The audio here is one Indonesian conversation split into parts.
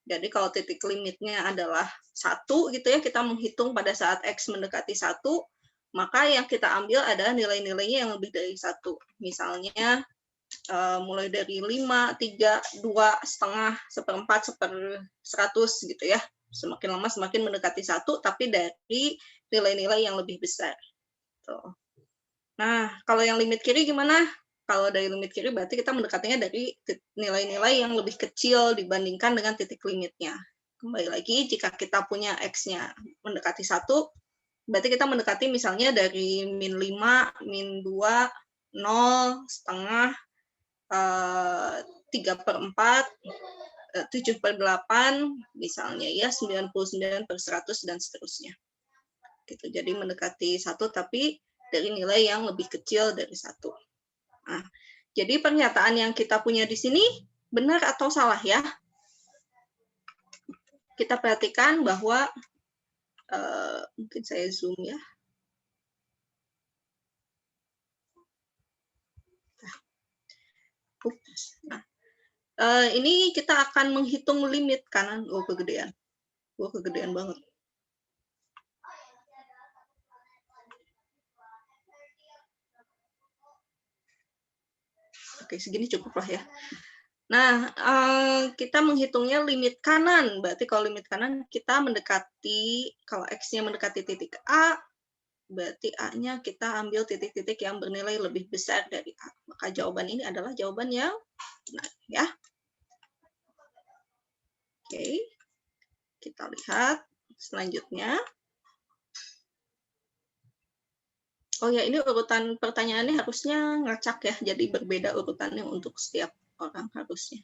Jadi kalau titik limitnya adalah 1 gitu ya, kita menghitung pada saat X mendekati 1, maka yang kita ambil adalah nilai-nilainya yang lebih dari 1. Misalnya, mulai dari 5, 3, 2, setengah, 1/4, 1/100 gitu ya. Semakin lama semakin mendekati 1, tapi dari nilai-nilai yang lebih besar. Tuh. Nah, kalau yang limit kiri gimana? Kalau dari limit kiri berarti kita mendekatinya dari nilai-nilai yang lebih kecil dibandingkan dengan titik limitnya. Kembali lagi, jika kita punya X-nya mendekati 1, berarti kita mendekati misalnya dari -5, -2, 0, setengah, 3/4, 7/8, misalnya ya, 99/100, dan seterusnya. Gitu. Jadi mendekati 1, tapi dari nilai yang lebih kecil dari 1. Nah, jadi pernyataan yang kita punya di sini benar atau salah ya? Kita perhatikan bahwa, mungkin saya zoom ya. Nah, ini kita akan menghitung limit kanan. Oh, kegedean. Oh, kegedean banget. Oke, segini cukup lah ya. Nah, kita menghitungnya limit kanan. Berarti kalau limit kanan kita mendekati, kalau X-nya mendekati titik A, berarti A-nya kita ambil titik-titik yang bernilai lebih besar dari A. Maka jawaban ini adalah jawaban yang benar ya. Oke. Kita lihat selanjutnya. Oh ya, ini urutan pertanyaannya harusnya ngacak ya, jadi berbeda urutannya untuk setiap orang harusnya.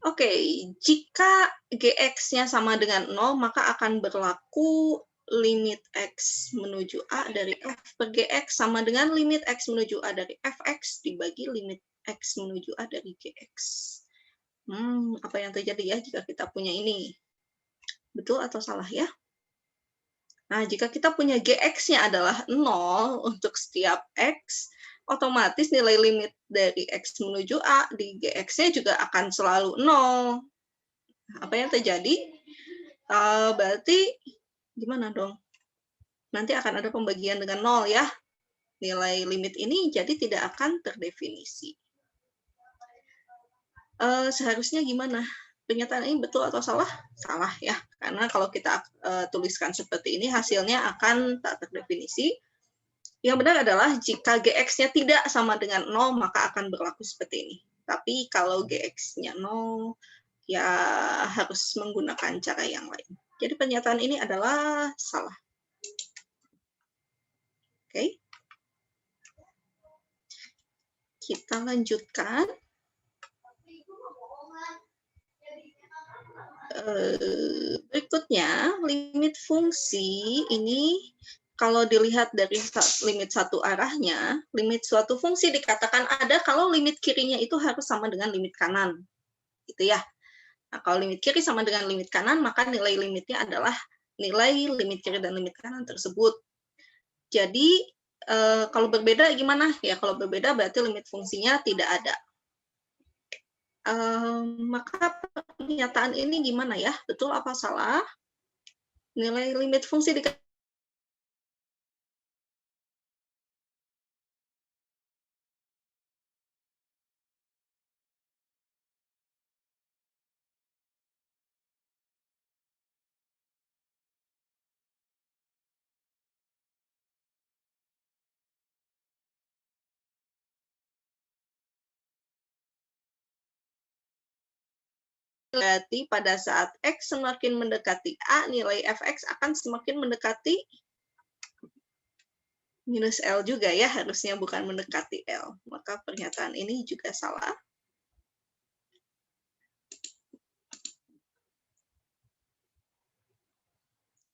Oke, jika Gx-nya sama dengan 0, maka akan berlaku limit X menuju A dari F per Gx sama dengan limit X menuju A dari Fx dibagi limit X menuju A dari Gx. Apa yang terjadi ya jika kita punya ini? Betul atau salah ya? Nah, jika kita punya Gx-nya adalah 0 untuk setiap X, otomatis nilai limit dari X menuju A di Gx-nya juga akan selalu 0. Apa yang terjadi? Berarti gimana dong? Nanti akan ada pembagian dengan 0 ya. Nilai limit ini jadi tidak akan terdefinisi. Seharusnya gimana? Pernyataan ini betul atau salah? Salah ya, karena kalau kita tuliskan seperti ini, hasilnya akan tak terdefinisi. Yang benar adalah jika Gx-nya tidak sama dengan 0, maka akan berlaku seperti ini. Tapi kalau Gx-nya 0, ya harus menggunakan cara yang lain. Jadi pernyataan ini adalah salah. Oke. Kita lanjutkan. Berikutnya, limit fungsi ini kalau dilihat dari limit satu arahnya, limit suatu fungsi dikatakan ada kalau limit kirinya itu harus sama dengan limit kanan. Gitu ya. Nah, kalau limit kiri sama dengan limit kanan, maka nilai limitnya adalah nilai limit kiri dan limit kanan tersebut. Jadi, kalau berbeda gimana? Ya, kalau berbeda berarti limit fungsinya tidak ada. Maka pernyataan ini gimana ya? Betul apa salah? Nilai limit fungsi dikatakan berarti pada saat X semakin mendekati A, nilai Fx akan semakin mendekati minus L juga ya, harusnya bukan mendekati L. Maka pernyataan ini juga salah.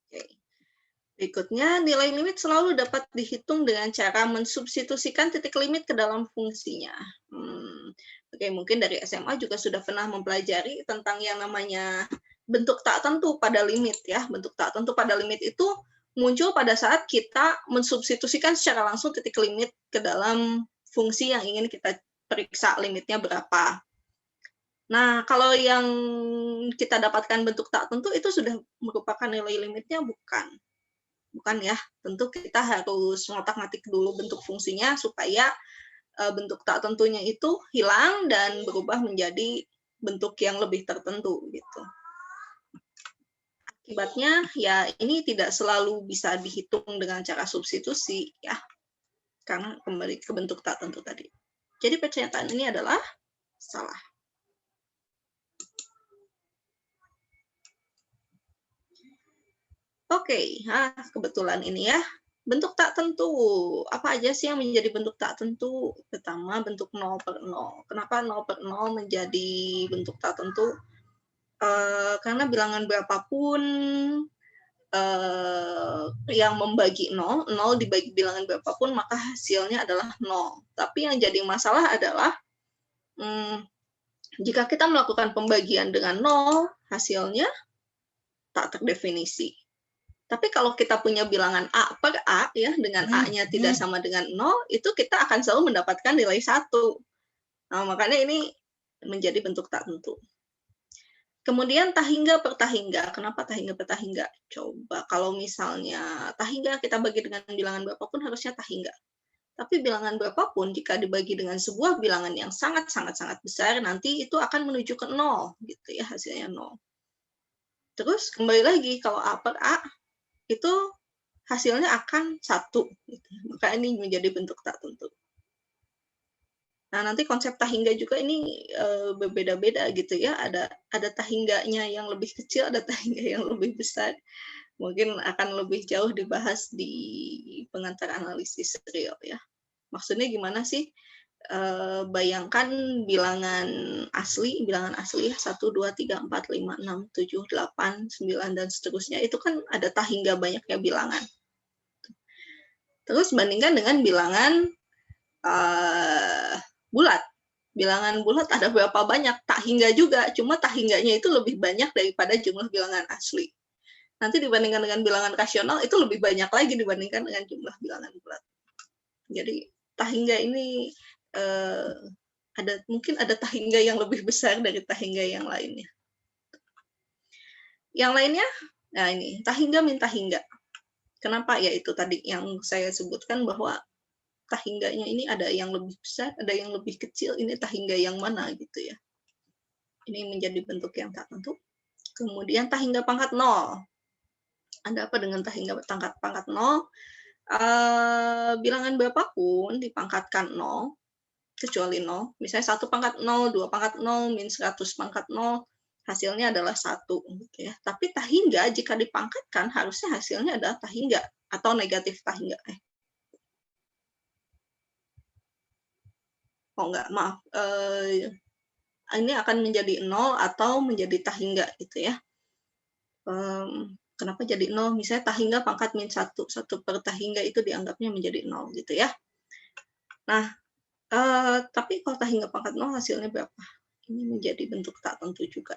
Oke. Berikutnya, nilai limit selalu dapat dihitung dengan cara mensubstitusikan titik limit ke dalam fungsinya. Oke, mungkin dari SMA juga sudah pernah mempelajari tentang yang namanya bentuk tak tentu pada limit ya. Bentuk tak tentu pada limit itu muncul pada saat kita mensubstitusikan secara langsung titik limit ke dalam fungsi yang ingin kita periksa limitnya berapa. Nah, kalau yang kita dapatkan bentuk tak tentu itu sudah merupakan nilai limitnya bukan? Bukan ya, tentu kita harus ngotak-ngatik dulu bentuk fungsinya supaya bentuk tak tentunya itu hilang dan berubah menjadi bentuk yang lebih tertentu gitu. Akibatnya ya ini tidak selalu bisa dihitung dengan cara substitusi ya, karena kembali ke bentuk tak tentu tadi. Jadi pernyataan ini adalah salah. Oke, kebetulan ini ya. Bentuk tak tentu. Apa aja sih yang menjadi bentuk tak tentu? Pertama, bentuk 0/0. Kenapa 0/0 menjadi bentuk tak tentu? Karena bilangan berapapun yang membagi 0 dibagi bilangan berapapun, maka hasilnya adalah 0. Tapi yang jadi masalah adalah, jika kita melakukan pembagian dengan 0, hasilnya tak terdefinisi. Tapi kalau kita punya bilangan A per A, ya, dengan A-nya tidak sama dengan 0, itu kita akan selalu mendapatkan nilai 1. Nah, makanya ini menjadi bentuk tak tentu. Kemudian tahingga per tahingga. Kenapa tahingga per tahingga? Coba kalau misalnya tahingga kita bagi dengan bilangan berapapun harusnya tahingga. Tapi bilangan berapapun jika dibagi dengan sebuah bilangan yang sangat-sangat besar, nanti itu akan menuju ke 0, gitu ya, hasilnya 0. Terus kembali lagi, kalau A per A, itu hasilnya akan 1. Gitu. Maka ini menjadi bentuk tak tentu. Nah, nanti konsep tahingga juga ini berbeda-beda gitu ya. Ada tahingganya yang lebih kecil, ada tahingga yang lebih besar. Mungkin akan lebih jauh dibahas di pengantar analisis real ya. Maksudnya gimana sih? Bayangkan bilangan asli ya, 1, 2, 3, 4, 5, 6, 7, 8, 9, dan seterusnya. Itu kan ada tahingga banyaknya bilangan. Terus bandingkan dengan bilangan bulat. Bilangan bulat ada berapa banyak? Tak hingga juga, cuma tak hingganya itu lebih banyak daripada jumlah bilangan asli. Nanti dibandingkan dengan bilangan rasional, itu lebih banyak lagi dibandingkan dengan jumlah bilangan bulat. Jadi, tak hingga ini mungkin ada tak hingga yang lebih besar dari tak hingga yang lainnya. Yang lainnya, nah ini, tak hingga min tak hingga. Kenapa? Ya itu tadi yang saya sebutkan bahwa tahingganya ini ada yang lebih besar, ada yang lebih kecil, ini tahingga yang mana gitu ya. Ini menjadi bentuk yang tak tentu. Kemudian tahingga pangkat 0. Ada apa dengan tahingga pangkat 0? Bilangan berapapun dipangkatkan 0, kecuali 0. Misalnya 1 pangkat 0, 2 pangkat 0, min 100 pangkat 0, hasilnya adalah 1. Gitu ya. Tapi tahingga jika dipangkatkan, harusnya hasilnya adalah tahingga atau negatif tahingga. Oh enggak, maaf. Ini akan menjadi 0 atau menjadi tahingga gitu ya. Kenapa jadi 0? Misalnya tahingga pangkat min 1, 1 per tahingga itu dianggapnya menjadi 0 gitu ya. Nah, tapi kalau tahingga pangkat 0 hasilnya berapa? Ini menjadi bentuk tak tentu juga.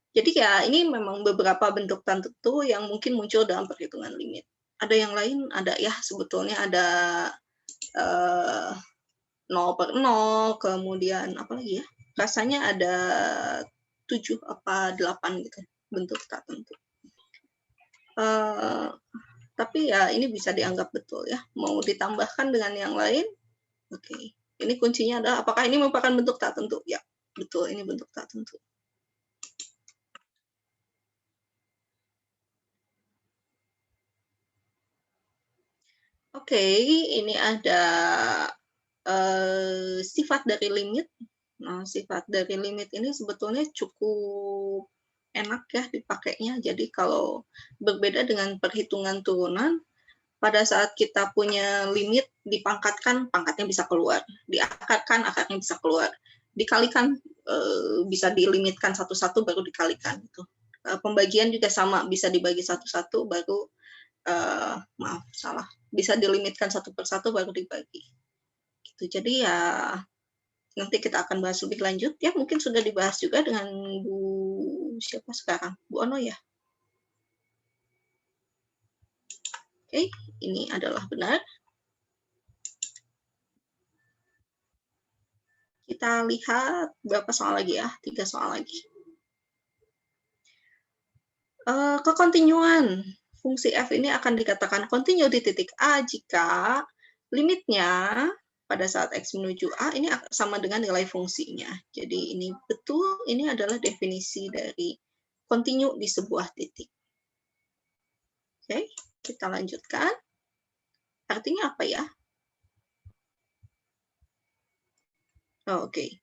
Jadi ya ini memang beberapa bentuk tak tentu yang mungkin muncul dalam perhitungan limit. Ada yang lain, ada ya sebetulnya ada 0 per 0, kemudian apa lagi ya? Rasanya ada 7 apa 8 gitu bentuk tak tentu. Tapi ya ini bisa dianggap betul ya. Mau ditambahkan dengan yang lain? Oke. Ini kuncinya adalah apakah ini merupakan bentuk tak tentu? Ya, betul ini bentuk tak tentu. Oke, ini ada sifat dari limit. Nah, sifat dari limit ini sebetulnya cukup enak ya dipakainya. Jadi kalau berbeda dengan perhitungan turunan, pada saat kita punya limit dipangkatkan, pangkatnya bisa keluar. Diakarkan, akarnya bisa keluar. Dikalikan, bisa dilimitkan satu-satu baru dikalikan. Gitu. Pembagian juga sama, bisa dibagi satu-satu baru, maaf, salah. Bisa dilimitkan satu persatu baru dibagi. Gitu. Jadi ya nanti kita akan bahas lebih lanjut. Ya mungkin sudah dibahas juga dengan Bu siapa sekarang? Bu Ono ya? Oke, ini adalah benar. Kita lihat berapa soal lagi ya, 3 soal lagi. Kekontinuan. Fungsi f ini akan dikatakan kontinu di titik A jika limitnya pada saat x menuju A ini sama dengan nilai fungsinya. Jadi ini betul, ini adalah definisi dari kontinu di sebuah titik. Oke, kita lanjutkan. Artinya apa ya? Oke.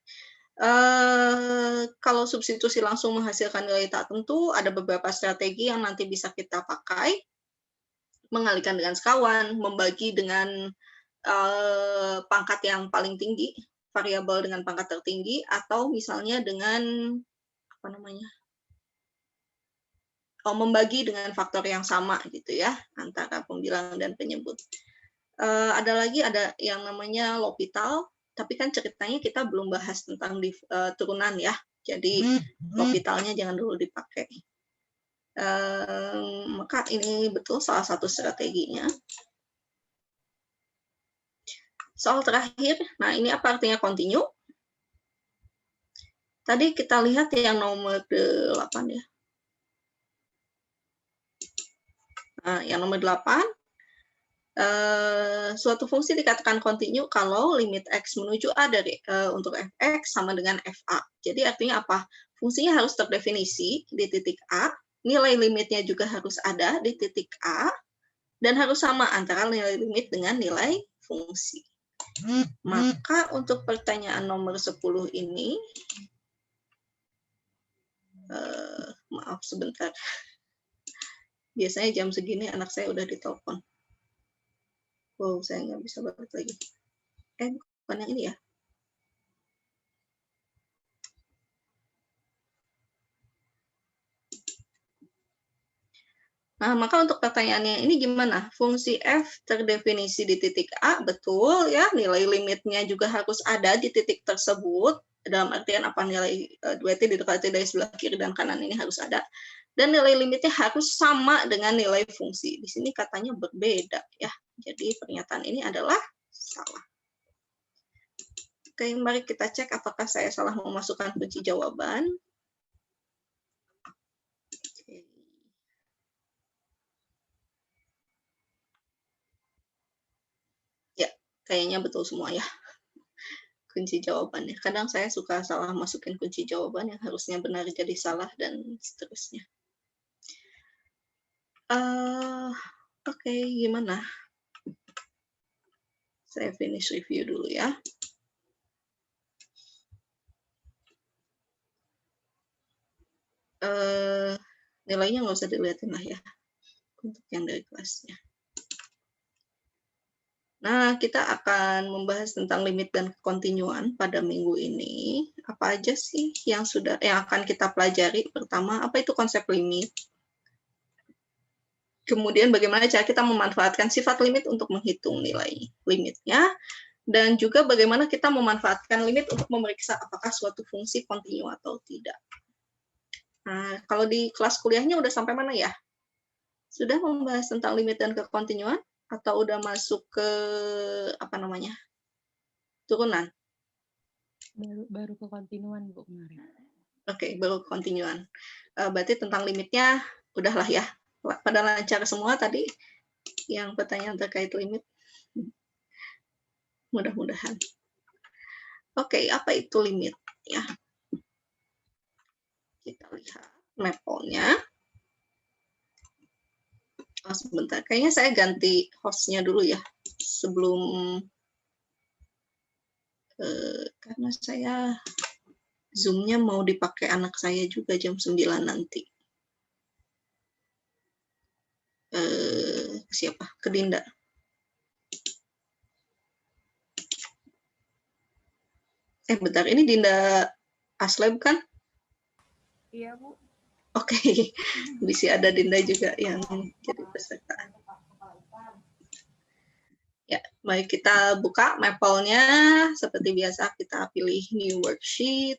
Kalau substitusi langsung menghasilkan nilai tak tentu, ada beberapa strategi yang nanti bisa kita pakai. Mengalihkan dengan sekawan, membagi dengan pangkat yang paling tinggi, variabel dengan pangkat tertinggi, atau misalnya dengan apa namanya? Membagi dengan faktor yang sama gitu ya, antara pembilang dan penyebut. Ada lagi yang namanya L'Hopital, tapi kan ceritanya kita belum bahas tentang turunan ya. Jadi L'Hopitalnya jangan dulu dipakai. Maka ini betul salah satu strateginya. Soal terakhir, nah ini apa artinya continue? Tadi kita lihat yang nomor 8 ya. Nah, yang nomor 8, suatu fungsi dikatakan continue kalau limit x menuju A untuk fx sama dengan fa. Jadi artinya apa? Fungsinya harus terdefinisi di titik A, nilai limitnya juga harus ada di titik A, dan harus sama antara nilai limit dengan nilai fungsi. Maka untuk pertanyaan nomor 10 ini, maaf sebentar. Biasanya jam segini anak saya udah ditelepon. Wow, saya nggak bisa balik lagi. Bukan yang ini ya? Nah, maka untuk pertanyaannya ini gimana? Fungsi f terdefinisi di titik A, betul ya, nilai limitnya juga harus ada di titik tersebut, dalam artian apa nilai duet didekati dari sebelah kiri dan kanan ini harus ada, dan nilai limitnya harus sama dengan nilai fungsi. Di sini katanya berbeda ya, jadi pernyataan ini adalah salah. Oke, mari kita cek apakah saya salah memasukkan kunci jawaban. Ya, kayaknya betul semua ya. Kunci jawabannya. Kadang saya suka salah masukin kunci jawaban yang harusnya benar jadi salah dan seterusnya. Oke, gimana? Saya finish review dulu ya. Nilainya nggak usah dilihatin lah ya untuk yang dari kelasnya. Nah, kita akan membahas tentang limit dan kekontinuan pada minggu ini. Apa aja sih yang akan kita pelajari? Pertama, apa itu konsep limit? Kemudian bagaimana cara kita memanfaatkan sifat limit untuk menghitung nilai limitnya, dan juga bagaimana kita memanfaatkan limit untuk memeriksa apakah suatu fungsi kontinu atau tidak. Nah, kalau di kelas kuliahnya udah sampai mana ya? Sudah membahas tentang limit dan kekontinuan? Atau udah masuk ke, apa namanya, turunan? Baru kekontinuan, Bu, kemarin. Oke, baru kekontinuan. Berarti tentang limitnya, udahlah ya. Pada lancar semua tadi yang pertanyaan terkait limit. Mudah-mudahan. Oke, apa itu limit? Ya. Kita lihat mapelnya. Oh, sebentar, kayaknya saya ganti hostnya dulu ya. Sebelum, karena saya Zoom-nya mau dipakai anak saya juga jam 9 nanti. Siapa? Ke Dinda. Bentar, ini Dinda Asleb kan? Iya, Bu. Oke, bisa ada Dinda juga yang jadi peserta. Ya, mari kita buka Maple-nya. Seperti biasa kita pilih New Worksheet.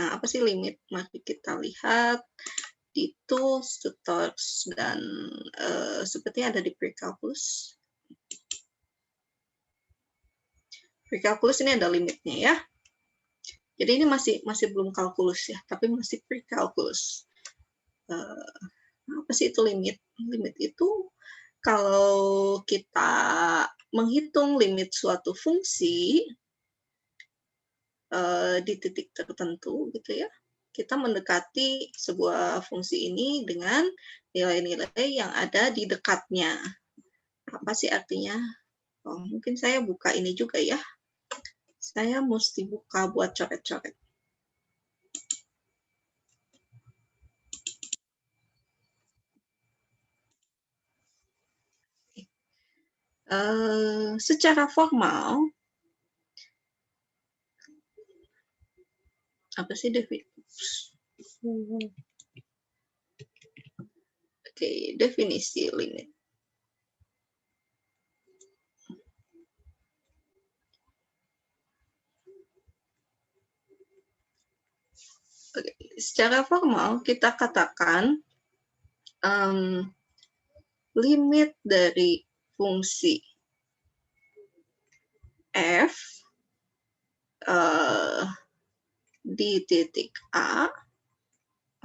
Nah, apa sih limit? Mari kita lihat di Tools, Tutors, dan sepertinya ada di Precalculus. Prekalkulus ini ada limitnya ya. Jadi ini masih belum kalkulus ya, tapi masih prekalkulus. Apa sih itu limit? Limit itu kalau kita menghitung limit suatu fungsi di titik tertentu gitu ya, kita mendekati sebuah fungsi ini dengan nilai-nilai yang ada di dekatnya. Apa sih artinya? Oh, mungkin saya buka ini juga ya. Saya mesti buka buat coret-coret. Secara formal, apa sih definisi limit? Secara formal kita katakan limit dari fungsi f di titik A.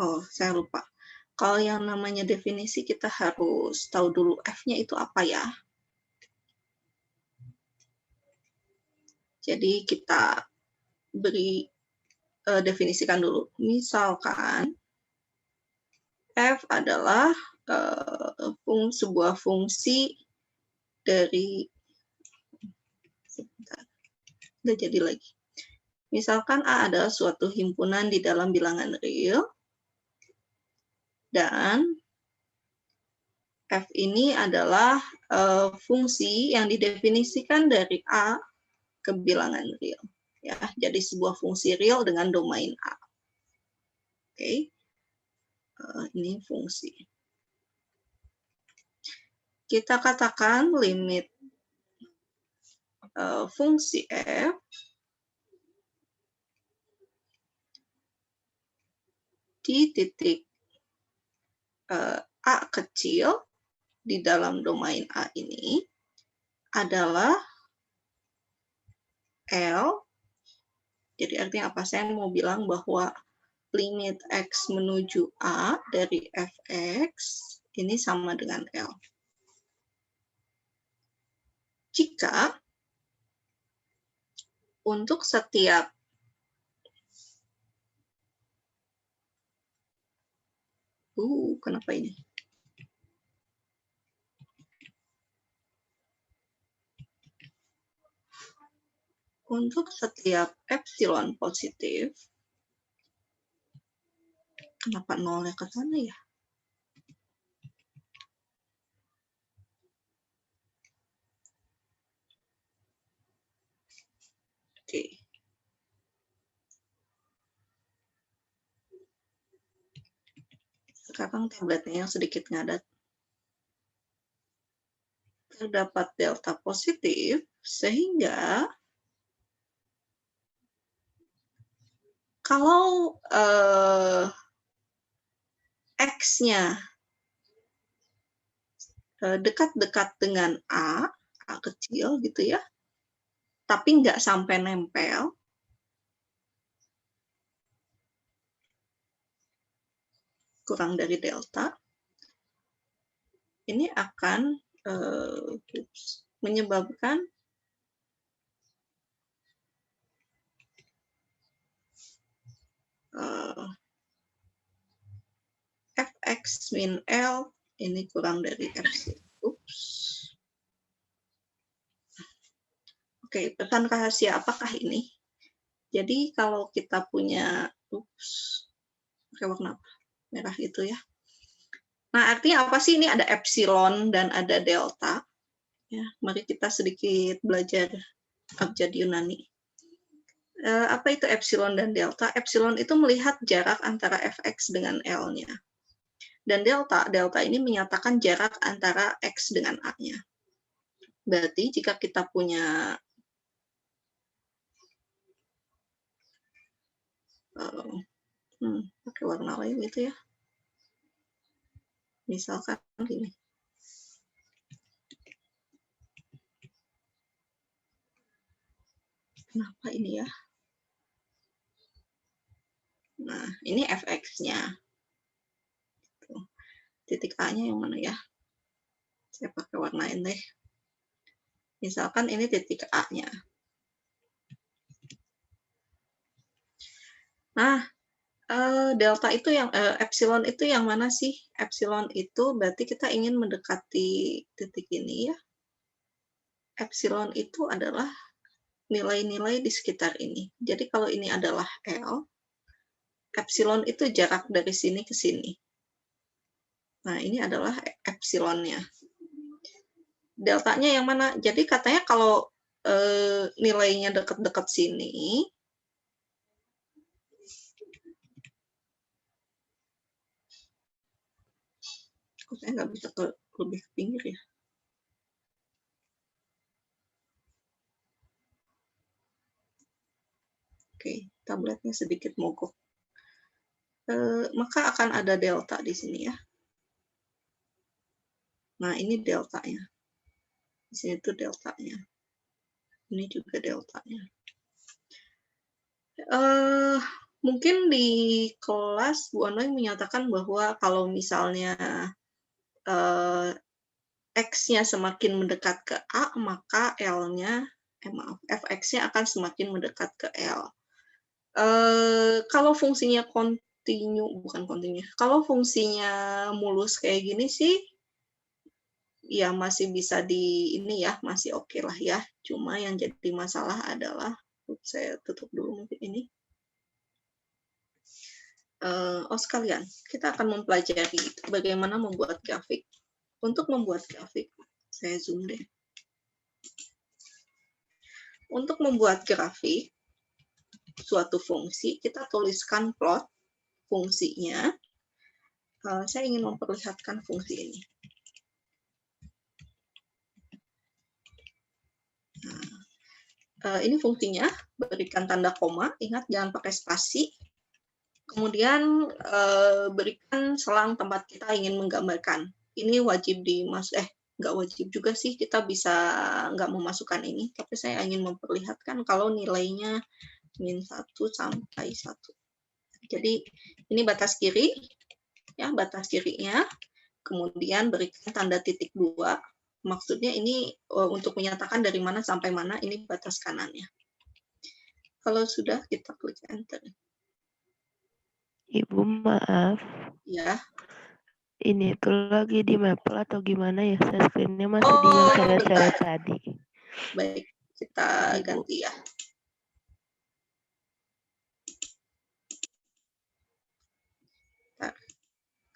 Oh, saya lupa. Kalau yang namanya definisi kita harus tahu dulu f-nya itu apa ya. Jadi kita beri definisikan dulu. Misalkan f adalah sebuah fungsi dari nggak jadi lagi. Misalkan A adalah suatu himpunan di dalam bilangan real dan f ini adalah fungsi yang didefinisikan dari A ke bilangan real. Ya, jadi sebuah fungsi real dengan domain A. Oke, ini fungsi. Kita katakan limit fungsi f di titik A kecil di dalam domain A ini adalah L. Jadi artinya apa? Saya mau bilang bahwa limit X menuju A dari fx ini sama dengan L. Jika untuk setiap kenapa ini? Untuk setiap epsilon positif, kenapa nolnya ke sana ya? Oke. Sekarang tabletnya yang sedikit ngadat. Terdapat delta positif, sehingga kalau X-nya dekat-dekat dengan A kecil gitu ya, tapi nggak sampai nempel, kurang dari delta, ini akan menyebabkan fx min L ini kurang dari epsilon. Oke, pesan rahasia apakah ini? Jadi kalau kita punya, pakai warna apa? Merah itu ya. Nah, artinya apa sih? Ini ada epsilon dan ada delta. Ya, mari kita sedikit belajar abjad Yunani. Apa itu epsilon dan delta? Epsilon itu melihat jarak antara fx dengan L-nya. Dan delta ini menyatakan jarak antara X dengan A-nya. Berarti jika kita punya pakai warna lain gitu ya. Misalkan gini. Kenapa ini ya? Nah, ini fx-nya. Titik A-nya yang mana ya? Saya pakai warnain deh. Misalkan ini titik A-nya. Nah, delta itu yang epsilon itu yang mana sih? Epsilon itu berarti kita ingin mendekati titik ini ya. Epsilon itu adalah nilai-nilai di sekitar ini. Jadi kalau ini adalah L, epsilon itu jarak dari sini ke sini. Nah, ini adalah epsilonnya. Deltanya yang mana? Jadi katanya kalau nilainya dekat-dekat sini, kok saya nggak bisa lebih ke pinggir ya? Oke, tabletnya sedikit mogok. Maka akan ada delta di sini ya. Nah, ini deltanya. Di sini tuh deltanya. Ini juga deltanya. Mungkin di kelas Bu Anoy menyatakan bahwa kalau misalnya X-nya semakin mendekat ke A, maka L-nya, fx-nya akan semakin mendekat ke L. Kalau fungsinya bukan kontinu, kalau fungsinya mulus kayak gini sih, ya masih bisa ini ya, masih oke lah ya. Cuma yang jadi masalah adalah, saya tutup dulu mungkin ini. Sekalian, kita akan mempelajari bagaimana membuat grafik. Untuk membuat grafik, saya zoom deh. Untuk membuat grafik suatu fungsi, kita tuliskan plot fungsinya. Saya ingin memperlihatkan fungsi ini. Ini fungsinya, berikan tanda koma, ingat jangan pakai spasi. Kemudian berikan selang tempat kita ingin menggambarkan. Ini wajib nggak wajib juga sih, kita bisa nggak memasukkan ini, tapi saya ingin memperlihatkan kalau nilainya min 1 sampai 1. Jadi ini batas kiri, ya batas kirinya, kemudian berikan tanda titik 2, maksudnya ini untuk menyatakan dari mana sampai mana, ini batas kanannya. Kalau sudah, kita klik enter. Ibu maaf. Ya. Ini tuh lagi di Maple atau gimana ya? Saya screen-nya masih di yang coret-coret tadi. Baik, kita ganti ya.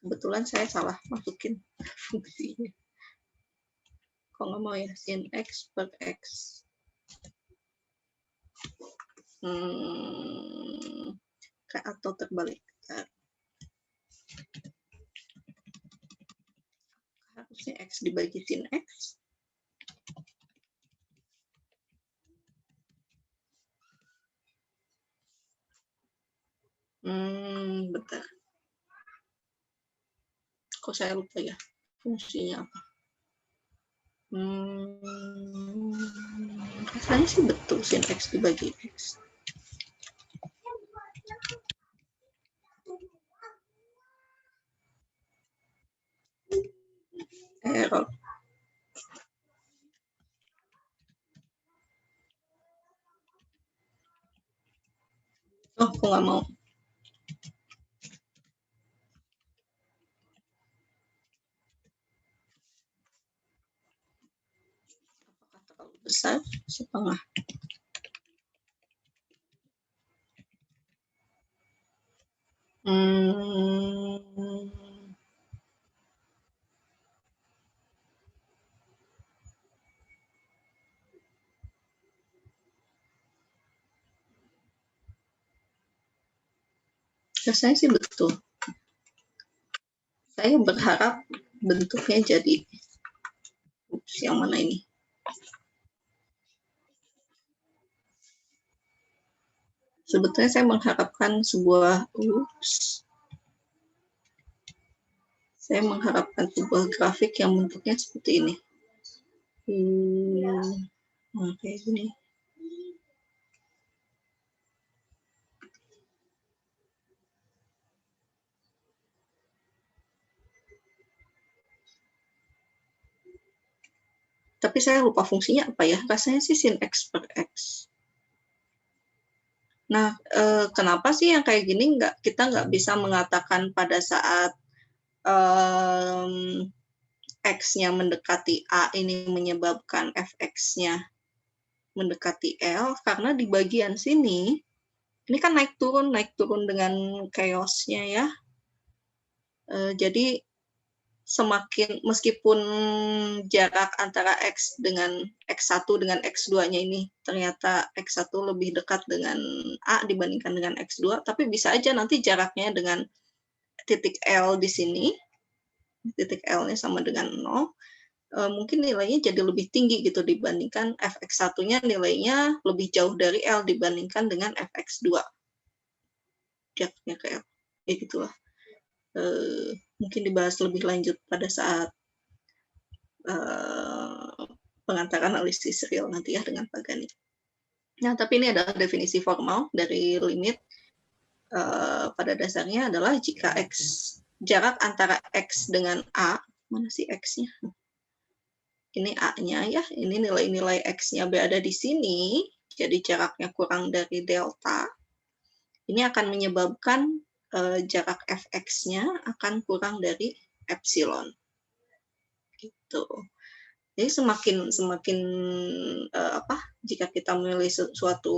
Kebetulan saya salah masukin fungsinya. Kok nggak mau ya, sin X per X. Atau terbalik. Harusnya X dibagi sin X. Bentar. Kok saya lupa ya fungsinya apa? Rasanya sih betul sin X dibagi X. Error. Oh, kok nggak mau? Apakah terlalu besar? Setengah. Rasanya sih betul. Saya berharap bentuknya jadi yang mana ini? Sebetulnya saya mengharapkan sebuah grafik yang bentuknya seperti ini. Kayak gini. tapi saya lupa fungsinya apa ya, rasanya sih sin X per X. Nah, kenapa sih yang kayak gini kita nggak bisa mengatakan pada saat X-nya mendekati A ini menyebabkan Fx-nya mendekati L, karena di bagian sini, ini kan naik turun dengan chaos-nya ya. Jadi meskipun jarak antara X dengan X1 dengan X2-nya ini ternyata X1 lebih dekat dengan A dibandingkan dengan X2, tapi bisa aja nanti jaraknya dengan titik L di sini, titik L-nya sama dengan 0, mungkin nilainya jadi lebih tinggi gitu dibandingkan Fx1-nya nilainya lebih jauh dari L dibandingkan dengan Fx2. Jaraknya ke L. Ya gitulah. Mungkin dibahas lebih lanjut pada saat pengantar analisis real nanti ya dengan Pak Gani. Nah, tapi ini adalah definisi formal dari limit. Pada dasarnya adalah jika jarak antara X dengan A, mana sih X-nya? Ini A-nya ya, ini nilai-nilai X-nya berada di sini, jadi jaraknya kurang dari delta. Ini akan menyebabkan jarak Fx-nya akan kurang dari epsilon. Gitu. Jadi semakin jika kita memilih suatu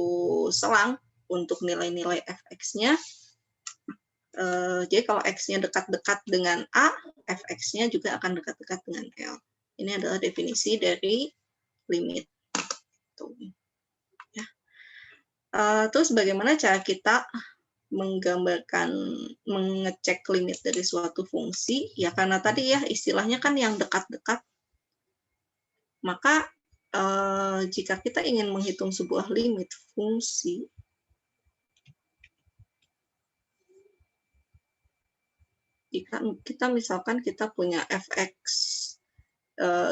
selang untuk nilai-nilai Fx-nya, jadi kalau X-nya dekat-dekat dengan A, Fx-nya juga akan dekat-dekat dengan L. Ini adalah definisi dari limit. Tuh. Ya. Terus bagaimana cara kita mengecek limit dari suatu fungsi? Ya karena tadi ya istilahnya kan yang dekat-dekat. Maka jika kita ingin menghitung sebuah limit fungsi, jika kita misalkan kita punya Fx,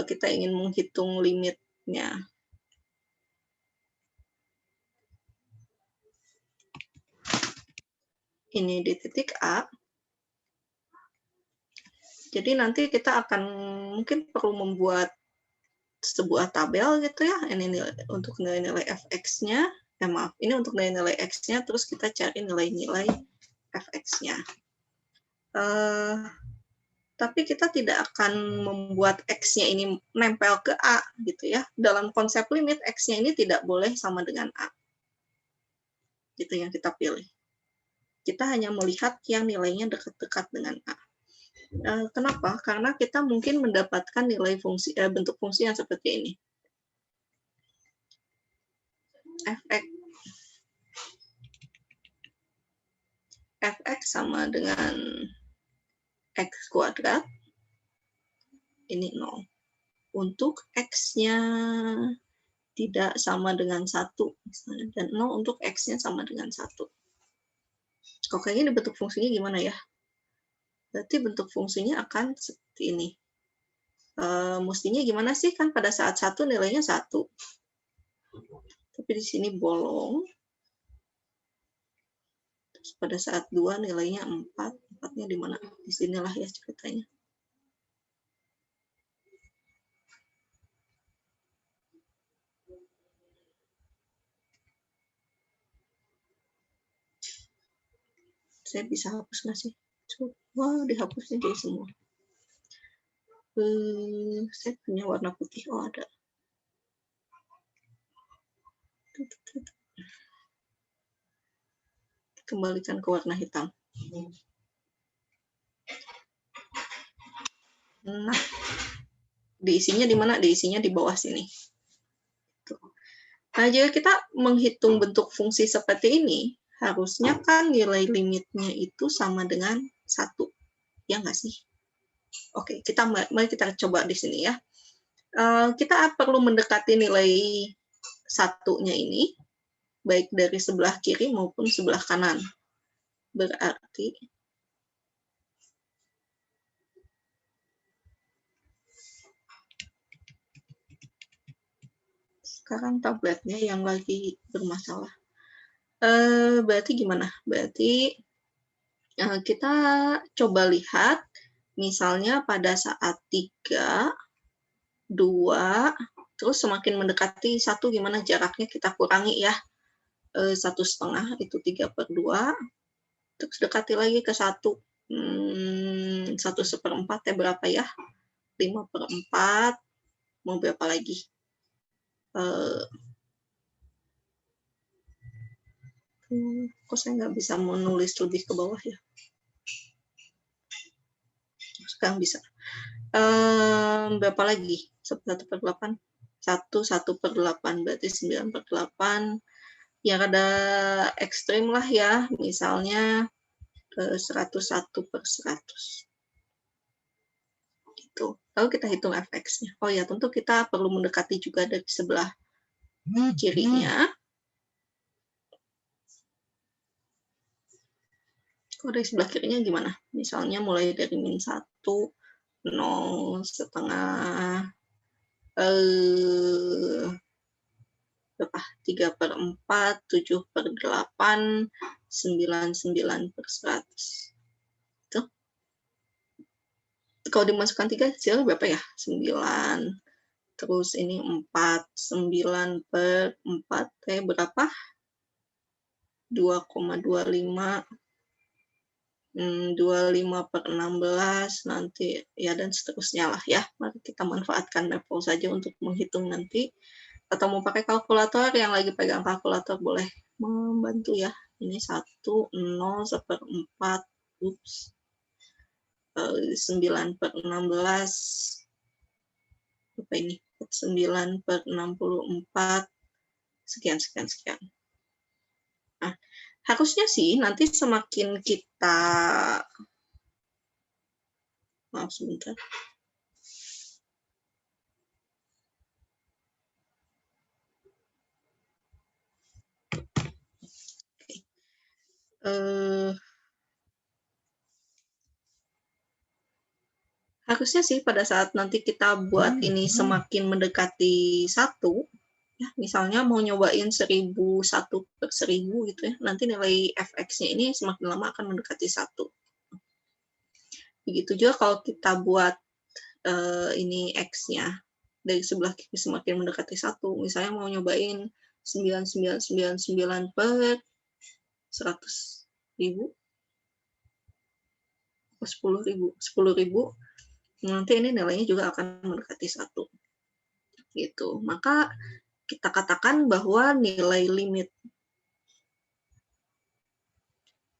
kita ingin menghitung limitnya. Ini di titik A. Jadi nanti kita akan mungkin perlu membuat sebuah tabel gitu ya. Ini untuk nilai-nilai Fx-nya. Ini untuk nilai-nilai X-nya, terus kita cari nilai-nilai Fx-nya. Tapi kita tidak akan membuat X-nya ini nempel ke A gitu ya. Dalam konsep limit, X-nya ini tidak boleh sama dengan A. Itu yang kita pilih. Kita hanya melihat yang nilainya dekat-dekat dengan A. Kenapa? Karena kita mungkin mendapatkan nilai fungsi, bentuk fungsi yang seperti ini. Fx sama dengan X kuadrat. Ini 0. Untuk X-nya tidak sama dengan 1. Dan 0 untuk X-nya sama dengan 1. Kok kayaknya bentuk fungsinya gimana ya? Berarti bentuk fungsinya akan seperti ini. Mestinya gimana sih? Kan pada saat 1 nilainya 1. Tapi di sini bolong. Terus pada saat 2 nilainya 4. 4-nya di mana? Di sinilah ya ceritanya. Saya bisa hapus nggak sih? Wah, dihapusnya jadi semua. Saya punya warna putih. Oh, ada. Kembalikan ke warna hitam. Nah, diisinya di mana? Diisinya di bawah sini. Nah, jika kita menghitung bentuk fungsi seperti ini, harusnya kan nilai limitnya itu sama dengan 1. Ya nggak sih? Oke, mari kita coba di sini ya. Kita perlu mendekati nilai 1-nya ini, baik dari sebelah kiri maupun sebelah kanan. Berarti sekarang tabletnya yang lagi bermasalah. Berarti gimana? Berarti kita coba lihat, misalnya pada saat 3, 2, Terus semakin mendekati 1 gimana jaraknya kita kurangi ya. 1,5 itu 3/2. Terus dekati lagi ke 1. 1/4 ya berapa ya? 5/4. Mau berapa lagi? Kok saya nggak bisa menulis lebih ke bawah ya? Sekarang bisa. Berapa lagi? 1/8. 1/8 berarti 9/8. Yang ada ekstrim lah ya, misalnya 101/100. Gitu. Lalu kita hitung fx-nya. Oh ya, tentu kita perlu mendekati juga dari sebelah kirinya. Kalau dari sebelah kirinya gimana? Misalnya mulai dari -1, 0, setengah, berapa? 3/4, 7/8, 99/100. Itu. Kalau dimasukkan 3, hasilnya berapa ya? 9. Terus ini 4, 9/4, berapa? 2,25. 25/16 nanti ya dan seterusnya lah ya. Mari kita manfaatkan Maple saja untuk menghitung nanti. Atau mau pakai kalkulator, yang lagi pegang kalkulator boleh membantu ya. Ini 1, 0, 1/4, 9/16. Apa ini? 9/64. Sekian. Nah, harusnya sih nanti semakin kita, maaf sebentar. Harusnya sih pada saat nanti kita buat ini semakin mendekati 1, ya, misalnya mau nyobain 1.001/1000 gitu ya, nanti nilai fx-nya ini semakin lama akan mendekati 1. Begitu juga kalau kita buat ini x-nya dari sebelah kiri semakin mendekati 1, misalnya mau nyobain 9999/100.000, 10.000, nanti ini nilainya juga akan mendekati 1. Gitu. Maka kita katakan bahwa nilai limit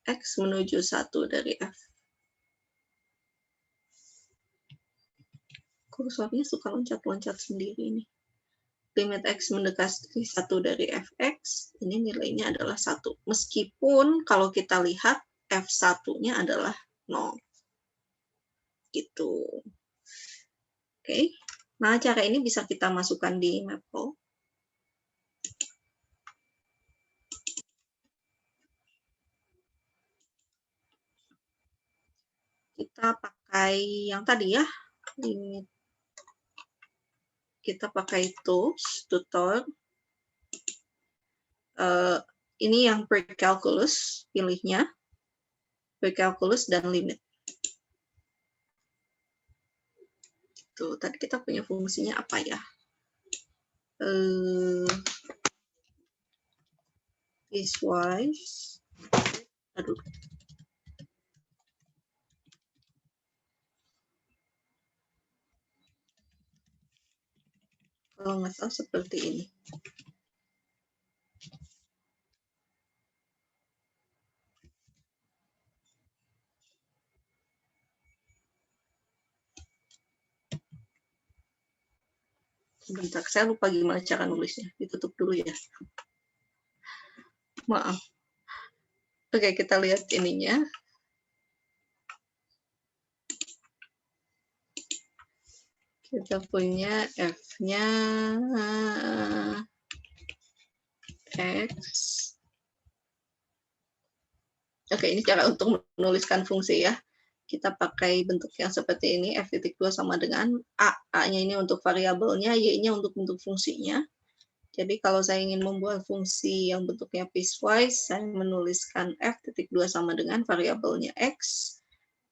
x menuju 1 dari f. Kursornya suka loncat-loncat sendiri ini. Limit x mendekati 1 dari fx, ini nilainya adalah 1. Meskipun kalau kita lihat f1-nya adalah 0. Gitu. Oke. Nah, cara ini bisa kita masukkan di Maple. Kita pakai yang tadi ya, limit. Kita pakai tools, tutor. Ini yang pre-calculus, pilihnya. Pre-calculus dan limit. Tuh, tadi kita punya fungsinya apa ya? Piecewise. Aduh. Kalau nggak salah seperti ini. Sebentar, saya lupa gimana cara nulisnya. Ditutup dulu ya. Maaf. Oke, kita lihat ininya. Kita punya F-nya X. Oke, ini cara untuk menuliskan fungsi ya. Kita pakai bentuk yang seperti ini, F.2 sama dengan A. A-nya ini untuk variabelnya, Y-nya untuk bentuk fungsinya. Jadi kalau saya ingin membuat fungsi yang bentuknya piecewise, saya menuliskan F.2 sama dengan variabelnya X.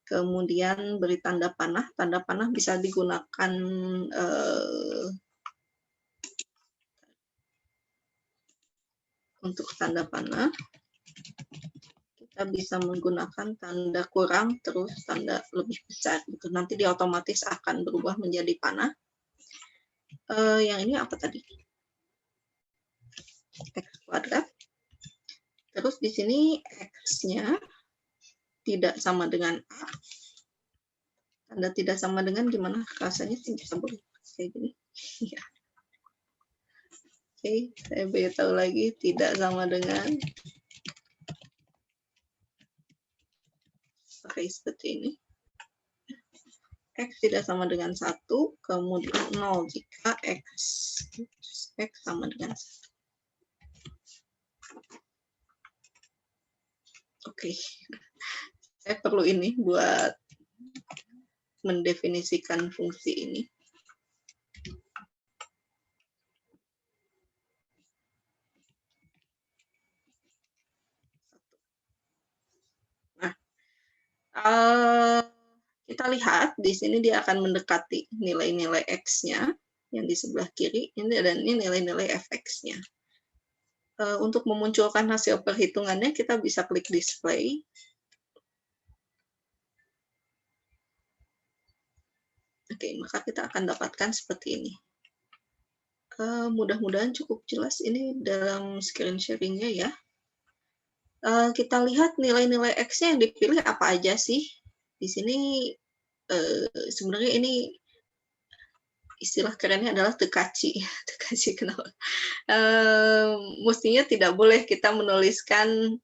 Kemudian beri tanda panah. Tanda panah bisa digunakan untuk tanda panah, kita bisa menggunakan tanda kurang terus tanda lebih besar. Gitu. Nanti dia otomatis akan berubah menjadi panah. Yang ini apa tadi? X kuadrat. Terus di sini X-nya tidak sama dengan A. Tanda tidak sama dengan gimana? Rasanya sih bisa boleh kayak gini. Ya. Oke, saya beritahu lagi tidak sama dengan. Oke, seperti ini. X tidak sama dengan 1, kemudian 0 jika X sama dengan 1. Oke, saya perlu ini buat mendefinisikan fungsi ini. Nah, kita lihat di sini dia akan mendekati nilai-nilai X-nya yang di sebelah kiri, ini dan ini nilai-nilai fx-nya. Untuk memunculkan hasil perhitungannya, kita bisa klik display. Oke, maka kita akan dapatkan seperti ini. Mudah-mudahan cukup jelas ini dalam screen sharing-nya ya. Kita lihat nilai-nilai X-nya yang dipilih apa aja sih. Di sini sebenarnya ini istilah kerennya adalah tekaci. Tekaci kenapa? Mestinya tidak boleh kita menuliskan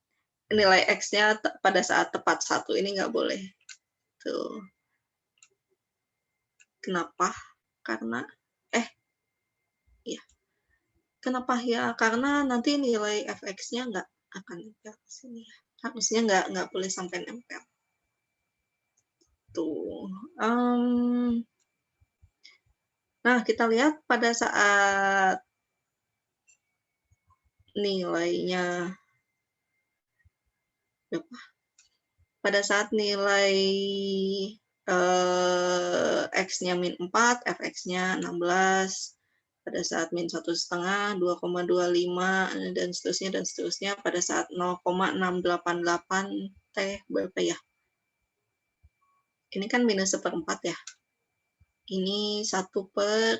nilai X-nya pada saat tepat 1. Ini nggak boleh. Tuh. Kenapa? Karena, ya. Kenapa ya? Karena nanti nilai fx-nya nggak akan nempel ke sini. Harusnya nggak boleh sampai nempel. Tuh. Nah, kita lihat pada saat nilainya berapa? Pada saat nilai X-nya min 4, fx-nya 16, pada saat min 1,5, 2,25, dan seterusnya, pada saat 0,688 T, berapa ya? Ini kan minus 1/4 ya. Ini 1/,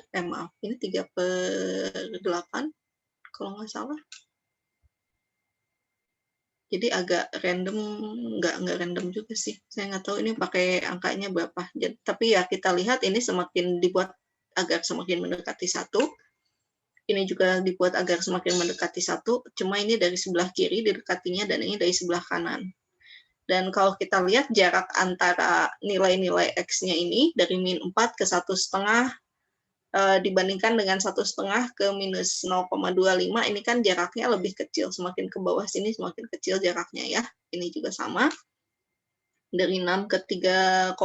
ini 3/8, kalau nggak salah. Jadi agak random, nggak random juga sih. Saya nggak tahu ini pakai angkanya berapa. Jadi, tapi ya kita lihat ini semakin dibuat agar semakin mendekati 1. Ini juga dibuat agar semakin mendekati 1. Cuma ini dari sebelah kiri didekatinya dan ini dari sebelah kanan. Dan kalau kita lihat jarak antara nilai-nilai X-nya ini dari min 4 ke 1,5 dibandingkan dengan 1,5 ke minus 0,25, ini kan jaraknya lebih kecil. Semakin ke bawah sini semakin kecil jaraknya ya. Ini juga sama. Dari 6 ke 3,5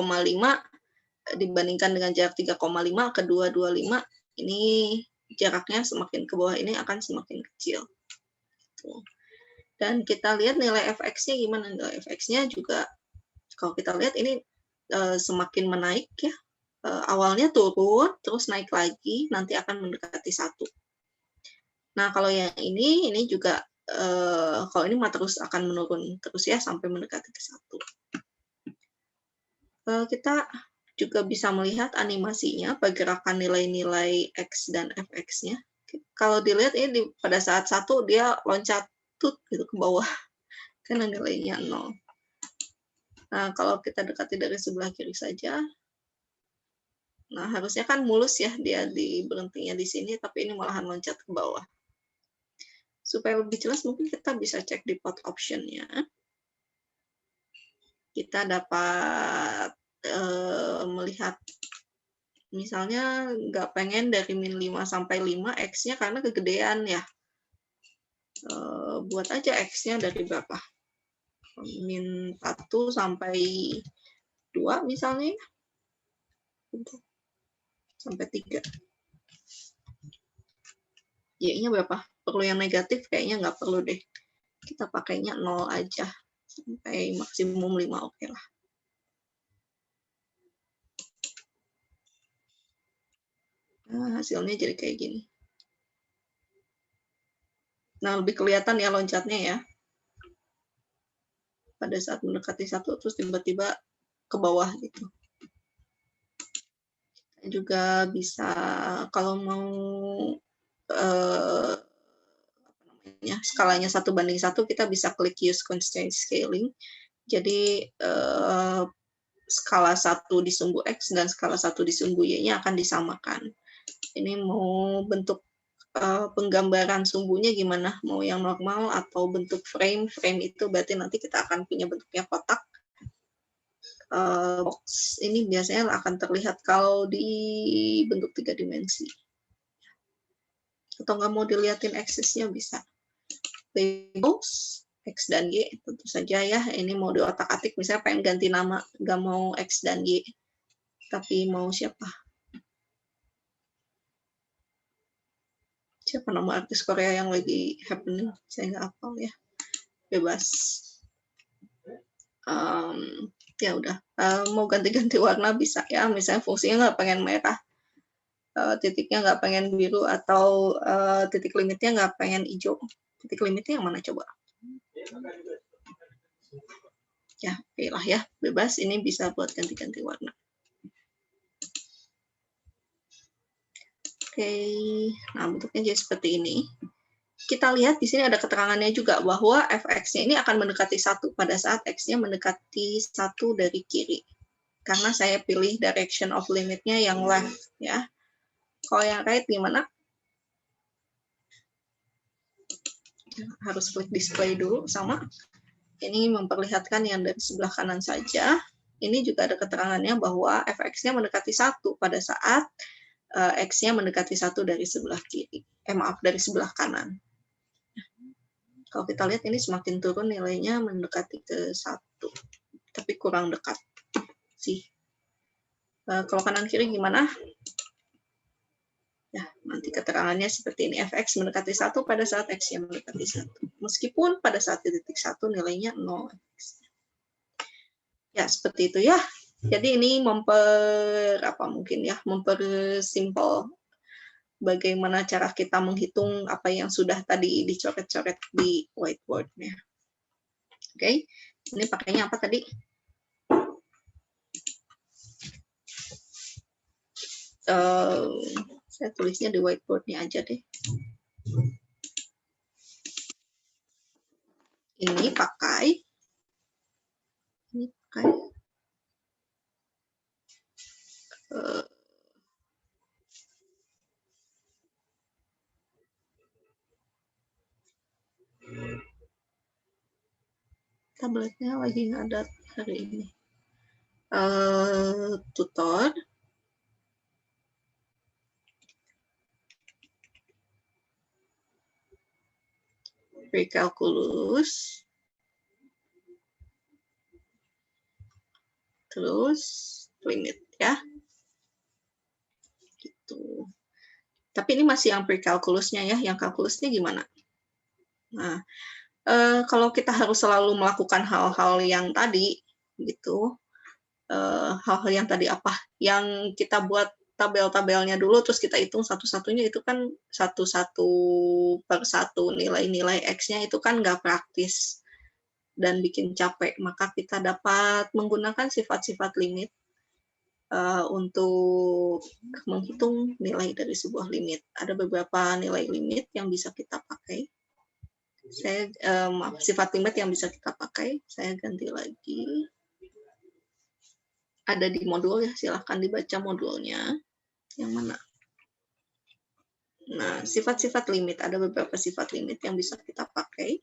dibandingkan dengan jarak 3,5 ke 2,25, ini jaraknya semakin ke bawah ini akan semakin kecil. Dan kita lihat nilai fx-nya gimana. Nilai fx-nya juga kalau kita lihat ini semakin menaik ya. Awalnya turun, terus naik lagi, nanti akan mendekati 1. Nah, kalau yang ini juga, kalau ini mah terus akan menurun terus ya, sampai mendekati ke 1. Kita juga bisa melihat animasinya, pergerakan nilai-nilai X dan fx-nya. Kalau dilihat ini pada saat 1, dia loncat tut gitu ke bawah, karena nilainya 0. Nah, kalau kita dekati dari sebelah kiri saja, nah harusnya kan mulus ya dia berhentinya di sini, tapi ini malahan loncat ke bawah. Supaya lebih jelas mungkin kita bisa cek di plot option-nya. Kita dapat melihat, misalnya nggak pengen dari min 5 sampai 5 X-nya karena kegedean ya. Buat aja X-nya dari berapa? Min 1 sampai 2 misalnya. Sampai 3. Y-nya berapa? Perlu yang negatif? Kayaknya nggak perlu deh. Kita pakainya 0 aja. Sampai maksimum 5, oke lah. Nah, hasilnya jadi kayak gini. Nah, lebih kelihatan ya loncatnya ya. Pada saat mendekati 1 terus tiba-tiba ke bawah gitu. Juga bisa kalau mau skalanya 1:1, kita bisa klik use constraint scaling. Jadi skala 1 di sumbu X dan skala 1 di sumbu Y-nya akan disamakan. Ini mau bentuk penggambaran sumbunya gimana, mau yang normal atau bentuk frame. Frame itu berarti nanti kita akan punya bentuknya kotak. Box ini biasanya akan terlihat kalau di bentuk 3 dimensi. Atau nggak mau dilihatin aksesnya bisa. Labels X dan Y tentu saja ya. Ini mau di otak-atik, misalnya pengen ganti nama, nggak mau X dan Y, tapi mau siapa? Siapa nama artis Korea yang lagi happening? Saya nggak hafal ya. Bebas. Ya udah. Mau ganti-ganti warna bisa ya. Misalnya fungsinya nggak pengen merah, titiknya nggak pengen biru, atau titik limitnya nggak pengen hijau. Titik limitnya yang mana coba? Ya, pilih ya. Bebas. Ini bisa buat ganti-ganti warna. Oke, nah bentuknya jadi seperti ini. Kita lihat di sini ada keterangannya juga bahwa fx-nya ini akan mendekati 1 pada saat x-nya mendekati 1 dari kiri. Karena saya pilih direction of limit-nya yang left ya. Kalau yang right gimana? Harus klik display dulu sama. Ini memperlihatkan yang dari sebelah kanan saja. Ini juga ada keterangannya bahwa fx-nya mendekati 1 pada saat x-nya mendekati 1 dari sebelah kiri. Maaf, dari sebelah kanan. Kalau kita lihat ini semakin turun nilainya mendekati ke 1. Tapi kurang dekat sih. Kalau kanan kiri gimana? Ya, nanti keterangannya seperti ini. Fx mendekati 1 pada saat x-nya mendekati 1. Meskipun pada saat di titik 1 nilainya 0. Ya, seperti itu ya. Jadi ini mempersimpel bagaimana cara kita menghitung apa yang sudah tadi dicoret-coret di whiteboard-nya. Oke, ini pakainya apa tadi? Saya tulisnya di whiteboard-nya aja deh. Ini pakai tabletnya lagi nggak ada hari ini. Tutor, pre-calculus, terus limit ya. Gitu. Tapi ini masih yang pre-calculusnya ya, yang kalkulusnya gimana? Nah, kalau kita harus selalu melakukan hal-hal yang tadi, gitu, hal-hal yang tadi apa? Yang kita buat tabel-tabelnya dulu, terus kita hitung satu-satunya, itu kan satu-satu per satu nilai-nilai X-nya itu kan nggak praktis dan bikin capek. Maka kita dapat menggunakan sifat-sifat limit untuk menghitung nilai dari sebuah limit. Ada beberapa nilai limit yang bisa kita pakai. Sifat limit yang bisa kita pakai. Saya ganti lagi. Ada di modul ya, silahkan dibaca modulnya. Yang mana? Nah, sifat-sifat limit. Ada beberapa sifat limit yang bisa kita pakai.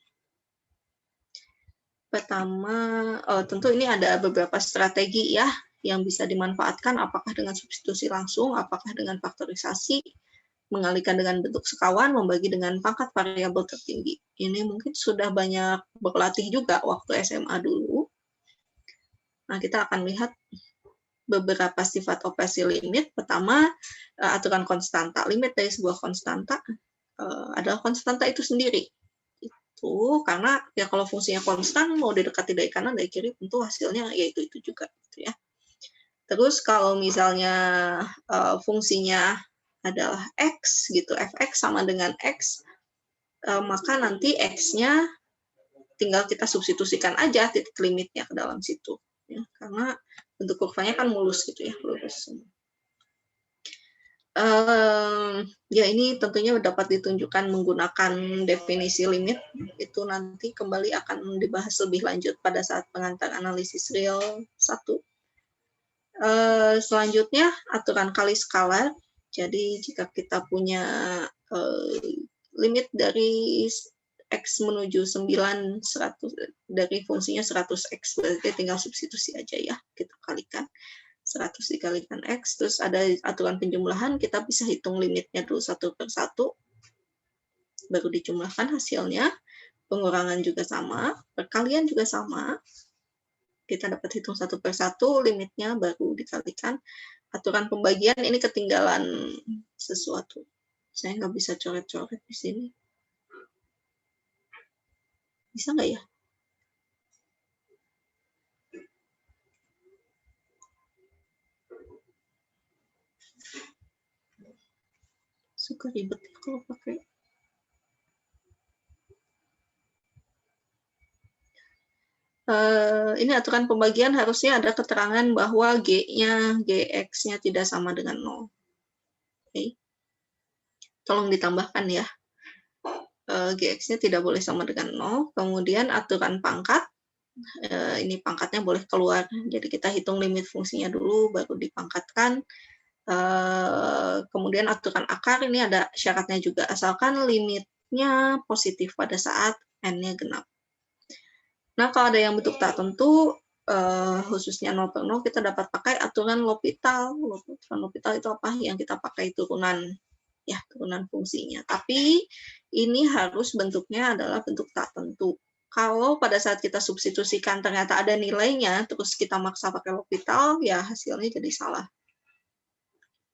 Pertama, tentu ini ada beberapa strategi ya yang bisa dimanfaatkan, apakah dengan substitusi langsung, apakah dengan faktorisasi, mengalihkan dengan bentuk sekawan, membagi dengan pangkat variabel tertinggi. Ini mungkin sudah banyak berlatih juga waktu SMA dulu. Nah, kita akan lihat beberapa sifat operasi limit. Pertama, aturan konstanta. Limit dari sebuah konstanta adalah konstanta itu sendiri. Itu karena ya kalau fungsinya konstan, mau didekati dari kanan dari kiri, tentu hasilnya yaitu itu juga. Gitu ya. Terus kalau misalnya fungsinya adalah X, gitu, fx sama dengan X, maka nanti X-nya tinggal kita substitusikan aja titik limitnya ke dalam situ. Ya, karena bentuk kurvanya kan mulus gitu ya, lurus. Ya ini tentunya dapat ditunjukkan menggunakan definisi limit, itu nanti kembali akan dibahas lebih lanjut pada saat pengantar analisis real 1. Selanjutnya aturan kali skalar. Jadi jika kita punya limit dari X menuju 9, 100, dari fungsinya 100X, berarti tinggal substitusi aja ya, kita kalikan. 100 dikalikan X, terus ada aturan penjumlahan, kita bisa hitung limitnya dulu satu per satu, baru dijumlahkan hasilnya, pengurangan juga sama, perkalian juga sama, kita dapat hitung satu per satu, limitnya baru dikalikan, aturan pembagian ini ketinggalan sesuatu, saya nggak bisa coret-coret di sini, bisa nggak ya? Suka ribet kalau pakai. Ini aturan pembagian harusnya ada keterangan bahwa G-nya, Gx-nya tidak sama dengan 0. Oke. Tolong ditambahkan ya. Gx-nya tidak boleh sama dengan 0. Kemudian aturan pangkat, ini pangkatnya boleh keluar. Jadi kita hitung limit fungsinya dulu, baru dipangkatkan. Kemudian aturan akar, ini ada syaratnya juga, asalkan limitnya positif pada saat n-nya genap. Nah, kalau ada yang bentuk tak tentu, khususnya 0 per 0, kita dapat pakai aturan L'Hopital. Aturan L'Hopital itu apa? Yang kita pakai turunan, ya, turunan fungsinya. Tapi ini harus bentuknya adalah bentuk tak tentu. Kalau pada saat kita substitusikan ternyata ada nilainya, terus kita maksa pakai L'Hopital, ya hasilnya jadi salah.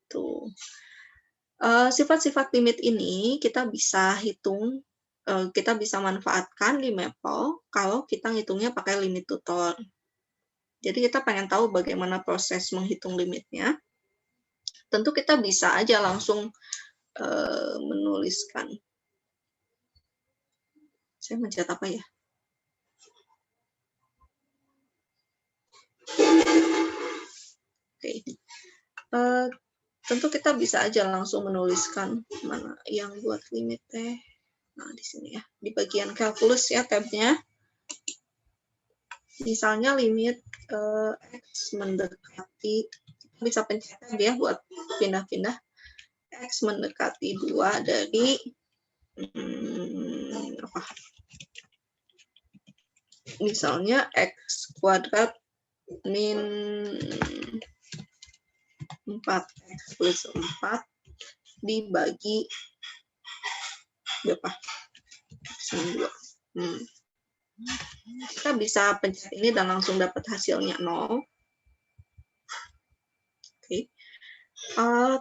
Tuh. Sifat-sifat limit ini kita bisa hitung, kita bisa manfaatkan di Maple kalau kita ngitungnya pakai limit tutor. Jadi kita pengen tahu bagaimana proses menghitung limitnya. Tentu kita bisa aja langsung menuliskan. Saya mencet apa ya? Oke. Tentu kita bisa aja langsung menuliskan mana yang buat limit teh. Nah, di sini ya, di bagian kalkulus ya tabnya. Misalnya limit X mendekati, bisa pencet tab ya buat pindah-pindah. X mendekati 2 dari apa? Misalnya X kuadrat min 4X plus 4 dibagi berapa? X-2. Kita bisa pencet ini dan langsung dapat hasilnya 0. Oke.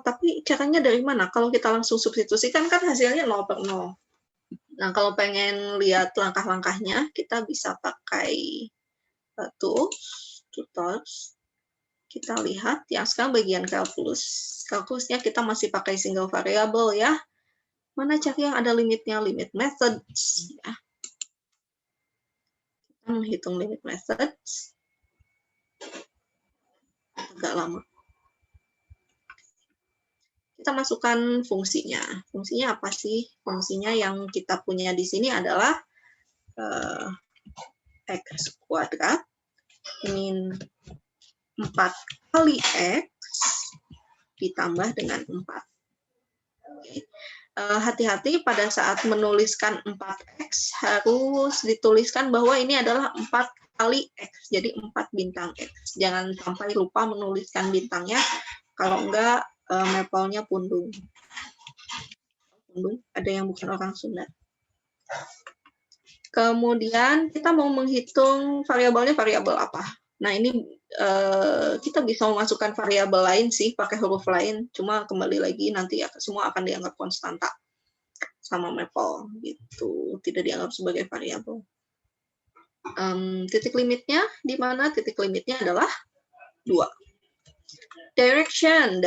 Tapi caranya dari mana? Kalau kita langsung substitusikan kan hasilnya 0 per 0. Nah, kalau pengen lihat langkah-langkahnya, kita bisa pakai tutors. Kita lihat yang sekarang bagian kalkulus. Kalkulusnya kita masih pakai single variable ya. Mana cari yang ada limitnya? Limit methods. Ya. Kita menghitung limit methods. Agak lama. Kita masukkan fungsinya. Fungsinya apa sih? Fungsinya yang kita punya di sini adalah X kuadrat min 4 kali X ditambah dengan 4. Okay. Hati-hati pada saat menuliskan 4X harus dituliskan bahwa ini adalah 4 kali X, jadi 4 bintang X. Jangan sampai lupa menuliskan bintangnya, kalau enggak Maple-nya pundung. Pundung, ada yang bukan orang Sunda. Kemudian kita mau menghitung variabelnya variabel apa. Nah ini kita bisa memasukkan variabel lain sih, pakai huruf lain. Cuma kembali lagi nanti ya, semua akan dianggap konstanta sama Maple gitu, tidak dianggap sebagai variabel. Titik limitnya di mana? Titik limitnya adalah 2. Direction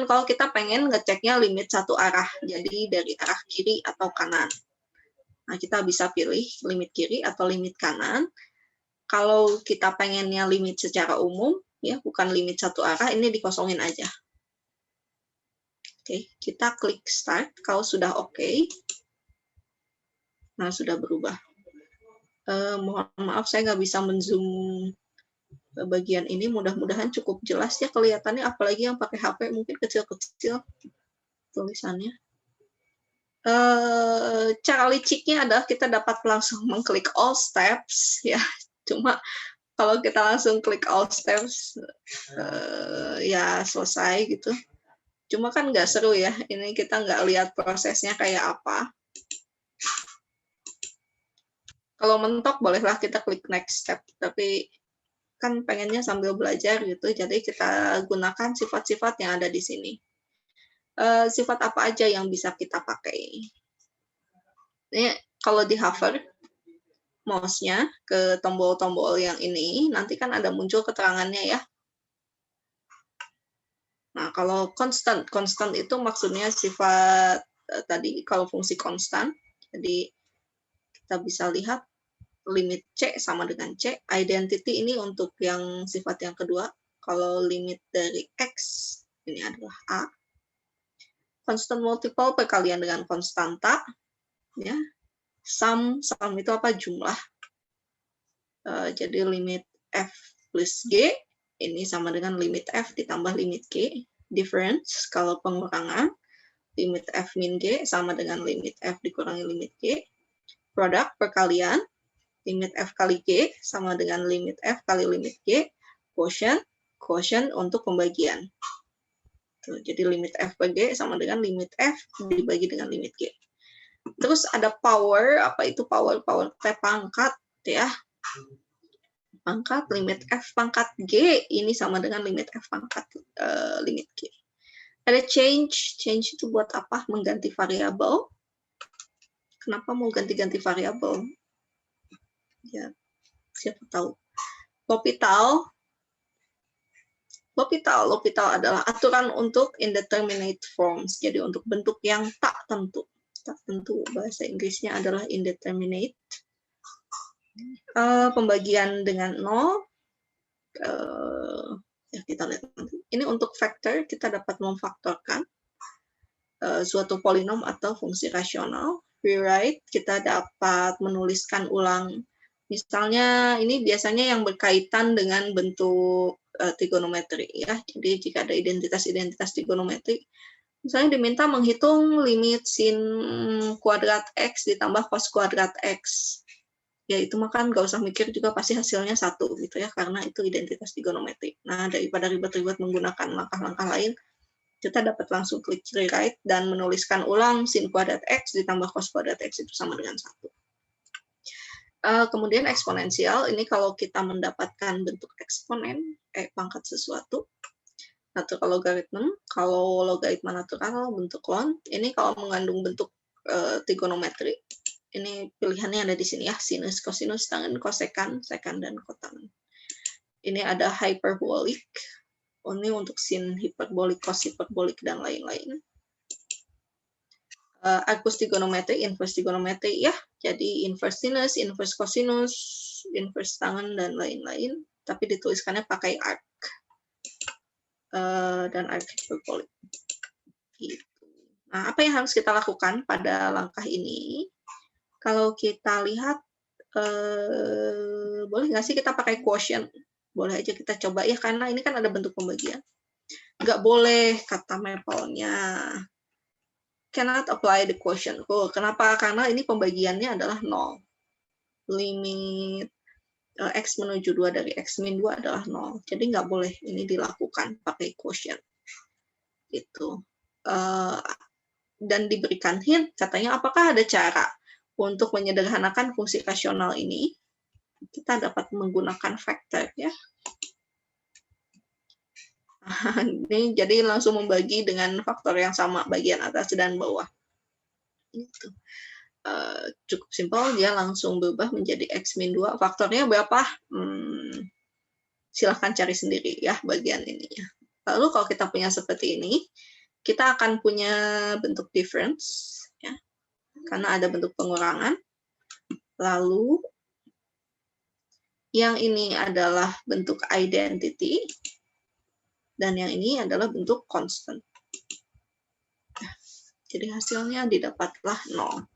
kalau kita pengen ngeceknya limit satu arah, jadi dari arah kiri atau kanan. Nah, kita bisa pilih limit kiri atau limit kanan. Kalau kita pengennya limit secara umum, ya bukan limit satu arah, ini dikosongin aja. Oke, kita klik start. Kalau sudah oke, nah sudah berubah. Mohon maaf, saya nggak bisa menzoom bagian ini. Mudah-mudahan cukup jelas ya kelihatannya, apalagi yang pakai HP mungkin kecil-kecil tulisannya. Cara liciknya adalah kita dapat langsung mengklik all steps ya. Cuma kalau kita langsung klik all steps ya selesai gitu. Cuma kan nggak seru ya. Ini kita nggak lihat prosesnya kayak apa. Kalau mentok bolehlah kita klik next step. Tapi kan pengennya sambil belajar gitu. Jadi kita gunakan sifat-sifat yang ada di sini. Sifat apa aja yang bisa kita pakai? Ini kalau di hover mouse-nya ke tombol-tombol yang ini, nanti kan ada muncul keterangannya ya. Nah, kalau constant itu maksudnya sifat tadi kalau fungsi konstan. Jadi kita bisa lihat limit C sama dengan C. Identity ini untuk yang sifat yang kedua. Kalau limit dari X ini adalah A. Constant multiple perkalian dengan konstanta, ya. Sum itu apa? Jumlah. Jadi limit F plus G ini sama dengan limit F ditambah limit G. Difference kalau pengurangan, limit F min G sama dengan limit F dikurangi limit G. Produk perkalian, limit F kali G sama dengan limit F kali limit G. Quotient untuk pembagian. Tuh, jadi limit F per G sama dengan limit F dibagi dengan limit G. Terus ada power, apa itu power? Power T pangkat ya. Pangkat limit F pangkat G ini sama dengan limit F pangkat limit G. Ada change itu buat apa? Mengganti variabel. Kenapa mau ganti-ganti variabel? Ya, siapa tahu. L'Hopital adalah aturan untuk indeterminate forms. Jadi untuk bentuk yang tak tentu. Tak tentu bahasa Inggrisnya adalah indeterminate. Pembagian dengan 0. Ya kita lihat nanti. Ini untuk vector, kita dapat memfaktorkan suatu polinom atau fungsi rasional. Rewrite, kita dapat menuliskan ulang. Misalnya ini biasanya yang berkaitan dengan bentuk trigonometri ya. Jadi jika ada identitas trigonometri, misalnya diminta menghitung limit sin kuadrat X ditambah cos kuadrat X. Ya itu makan nggak usah mikir juga pasti hasilnya 1 gitu ya, karena itu identitas trigonometri. Nah, daripada ribet-ribet menggunakan langkah-langkah lain, kita dapat langsung klik rewrite dan menuliskan ulang sin kuadrat X ditambah cos kuadrat X itu sama dengan 1. Kemudian eksponensial, ini kalau kita mendapatkan bentuk eksponen, pangkat sesuatu. Natural logarithm, kalau logaritma natural, bentuk ln. Ini kalau mengandung bentuk trigonometri. Ini pilihannya ada di sini ya, sinus, kosinus, tangen, kosekan, sekan, dan kotangen. Ini ada hyperbolik. Ini untuk sin hiperbolik, cos hiperbolik, dan lain-lain. Arcus trigonometri, inverse trigonometri ya. Jadi inverse sinus, inverse kosinus, inverse tangen, dan lain-lain. Tapi dituliskannya pakai arc. Dan arc hiperbolik. Gitu. Nah, apa yang harus kita lakukan pada langkah ini? Kalau kita lihat, boleh nggak sih kita pakai quotient? Boleh aja kita coba ya, karena ini kan ada bentuk pembagian. Nggak boleh kata Maple-nya. Cannot apply the quotient rule. Kenapa? Karena ini pembagiannya adalah 0. Limit X menuju 2 dari X min 2 adalah 0. Jadi nggak boleh ini dilakukan pakai quotient. Gitu. Dan diberikan hint, katanya apakah ada cara untuk menyederhanakan fungsi rasional ini? Kita dapat menggunakan vektor ya. Ini jadi langsung membagi dengan faktor yang sama bagian atas dan bawah. Gitu. Cukup simpel, dia langsung berubah menjadi X min 2. Faktornya berapa? Silahkan cari sendiri ya bagian ininya. Lalu kalau kita punya seperti ini, kita akan punya bentuk difference ya. Karena ada bentuk pengurangan, Lalu yang ini adalah bentuk identity, dan yang ini adalah bentuk constant. Jadi hasilnya didapatlah 0.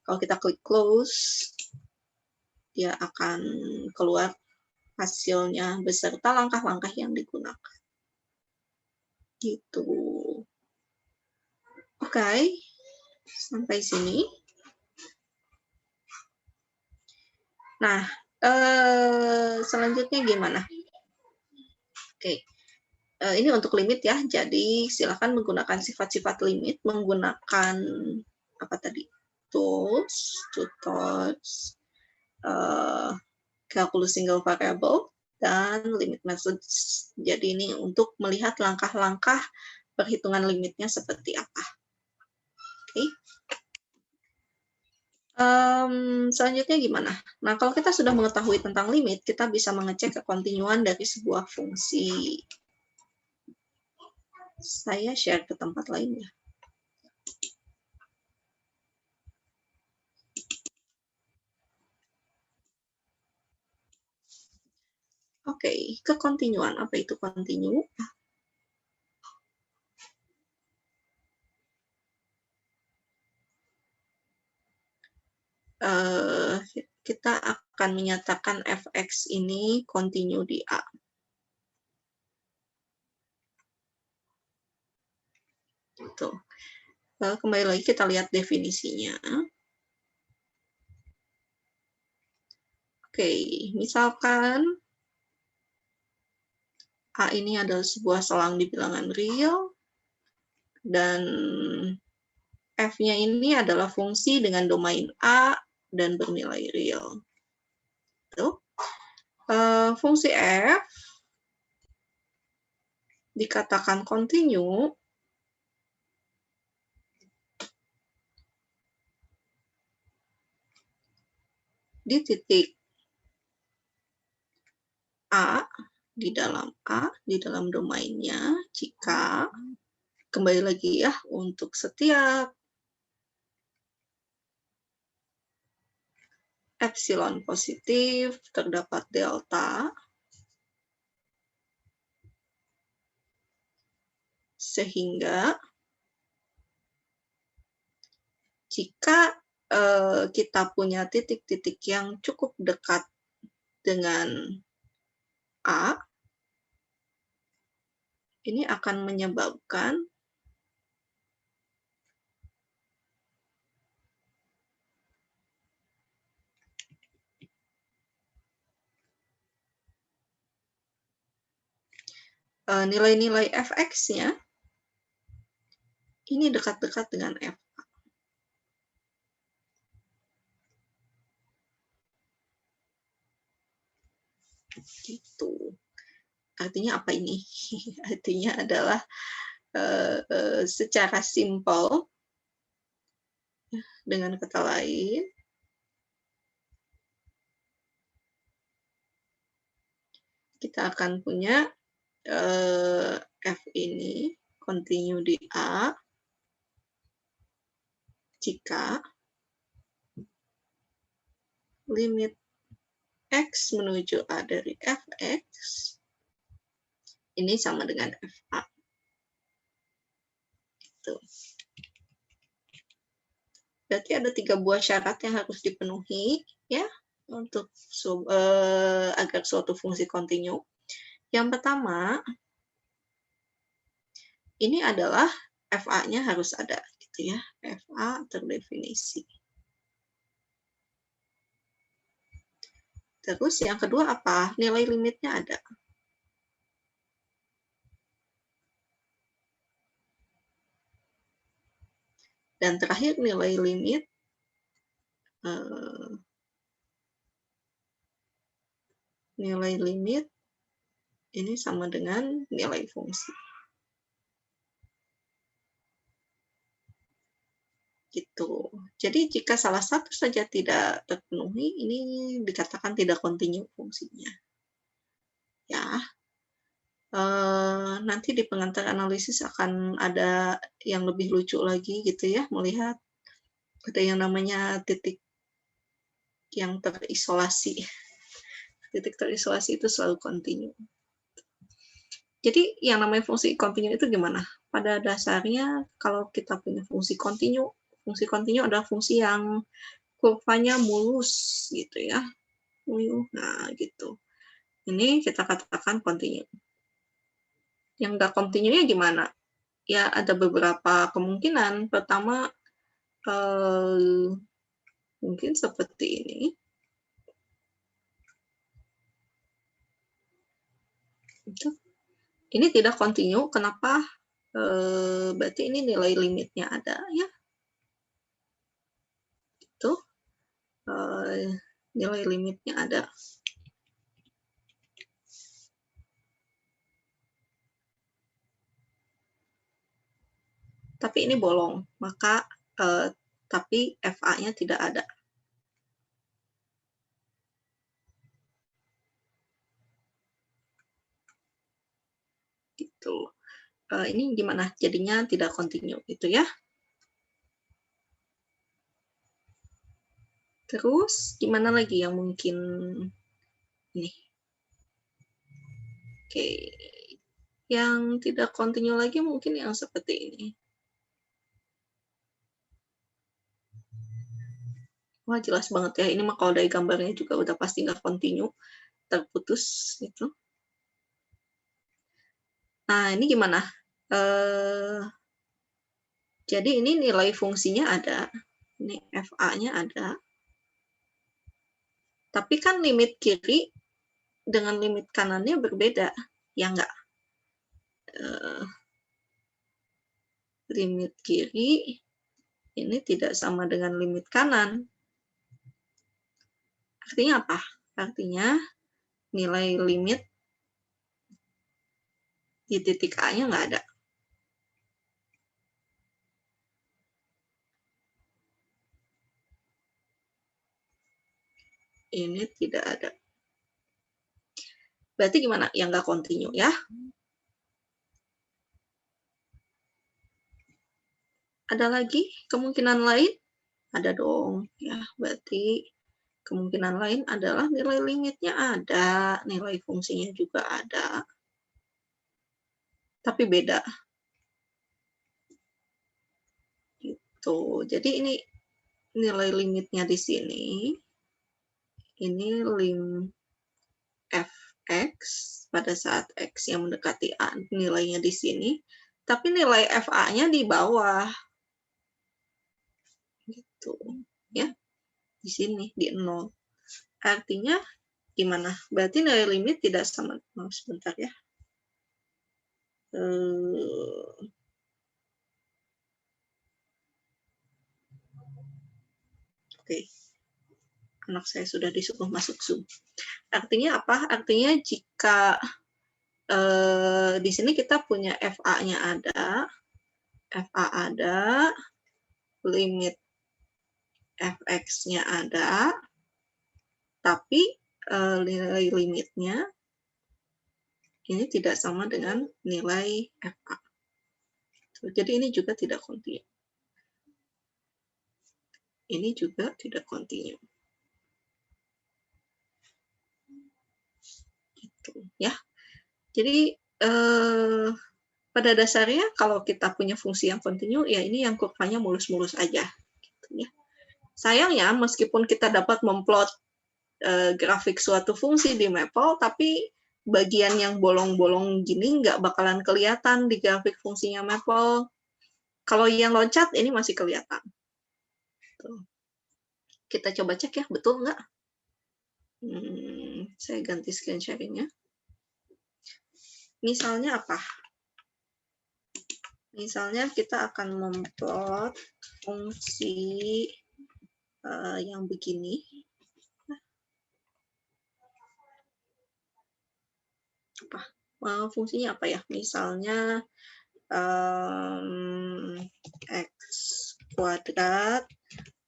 Kalau kita klik close, dia akan keluar hasilnya beserta langkah-langkah yang digunakan. Gitu. Oke, sampai sini. Nah, selanjutnya gimana? Oke, ini untuk limit ya. Jadi silakan menggunakan sifat-sifat limit menggunakan apa tadi? Tools, tutors, calculus single variable, dan limit methods. Jadi ini untuk melihat langkah-langkah perhitungan limitnya seperti apa. Oke. Selanjutnya gimana? Nah, kalau kita sudah mengetahui tentang limit, kita bisa mengecek kekontinuan dari sebuah fungsi. Saya share ke tempat lain ya. Oke, kekontinuan. Apa itu kontinu? Kita akan menyatakan fx ini kontinu di A. Gitu. Kembali lagi kita lihat definisinya. Oke, misalkan A ini adalah sebuah selang di bilangan real, dan f-nya ini adalah fungsi dengan domain A dan bernilai real. Tuh. Fungsi f dikatakan kontinu di titik A, di dalam domainnya, jika, kembali lagi ya, untuk setiap epsilon positif terdapat delta, sehingga jika kita punya titik-titik yang cukup dekat dengan A, ini akan menyebabkan nilai-nilai fx-nya ini dekat-dekat dengan f. Gitu. Artinya apa ini? Artinya adalah secara simpel, dengan kata lain, kita akan punya f ini kontinu di A jika limit x menuju A dari fx ini sama dengan fa. Gitu. Berarti ada 3 buah syarat yang harus dipenuhi ya untuk agar suatu fungsi kontinu. Yang pertama, ini adalah fa-nya harus ada gitu ya. Fa terdefinisi. Terus yang kedua apa? Nilai limitnya ada. Dan terakhir nilai limit ini sama dengan nilai fungsi. Gitu. Jadi jika salah satu saja tidak terpenuhi, ini dikatakan tidak kontinu fungsinya. Ya. Nanti di pengantar analisis akan ada yang lebih lucu lagi gitu ya, melihat ada yang namanya titik yang terisolasi. Titik terisolasi itu selalu kontinu. Jadi yang namanya fungsi kontinu itu gimana? Pada dasarnya kalau kita punya fungsi kontinu adalah fungsi yang kurvanya mulus gitu ya. Nah, gitu. Ini kita katakan kontinu. Yang nggak kontinunya gimana? Ya ada beberapa kemungkinan. Pertama, mungkin seperti ini. Ini tidak kontinu. Kenapa? Berarti ini nilai limitnya ada ya. Itu nilai limitnya ada. Tapi ini bolong, maka tapi FA-nya tidak ada. Gitu. Ini gimana? Jadinya tidak kontinu gitu ya. Terus gimana lagi yang mungkin ini? Oke. Yang tidak kontinu lagi mungkin yang seperti ini. Wah, jelas banget ya. Ini mah kalau dari gambarnya juga udah pasti nggak kontinu, terputus gitu. Nah, ini gimana? Jadi ini nilai fungsinya ada. Ini FA-nya ada. Tapi kan limit kiri dengan limit kanannya berbeda. Ya enggak? Limit kiri ini tidak sama dengan limit kanan. Artinya apa? Artinya nilai limit di titik A-nya nggak ada. Ini tidak ada. Berarti gimana? Yang nggak kontinu ya. Ada lagi kemungkinan lain? Ada dong. Ya, berarti kemungkinan lain adalah nilai limitnya ada, nilai fungsinya juga ada. Tapi beda. Gitu. Jadi ini nilai limitnya di sini. Ini lim fx pada saat x yang mendekati a, nilainya di sini. Tapi nilai fa-nya di bawah. Gitu. Ya. Di sini di 0. Artinya gimana? Berarti nilai limit tidak sama. Oh, sebentar ya. Oke. Anak saya sudah disuruh masuk Zoom. Artinya apa? Artinya jika di sini kita punya FA-nya ada, FA ada, limit fx-nya ada, tapi nilai limitnya ini tidak sama dengan nilai FA. Jadi ini juga tidak kontinu. Ini juga tidak kontinu. Gitu, ya. Jadi pada dasarnya kalau kita punya fungsi yang kontinu, ya ini yang kurvanya mulus-mulus aja. Gitu, ya. Sayangnya meskipun kita dapat memplot grafik suatu fungsi di Maple, tapi bagian yang bolong-bolong gini nggak bakalan kelihatan di grafik fungsinya Maple. Kalau yang loncat ini masih kelihatan. Tuh. Kita coba cek ya, betul nggak? Saya ganti screen sharing-nya. Misalnya apa? Misalnya kita akan memplot fungsi yang begini. Fungsinya apa ya? Misalnya x kuadrat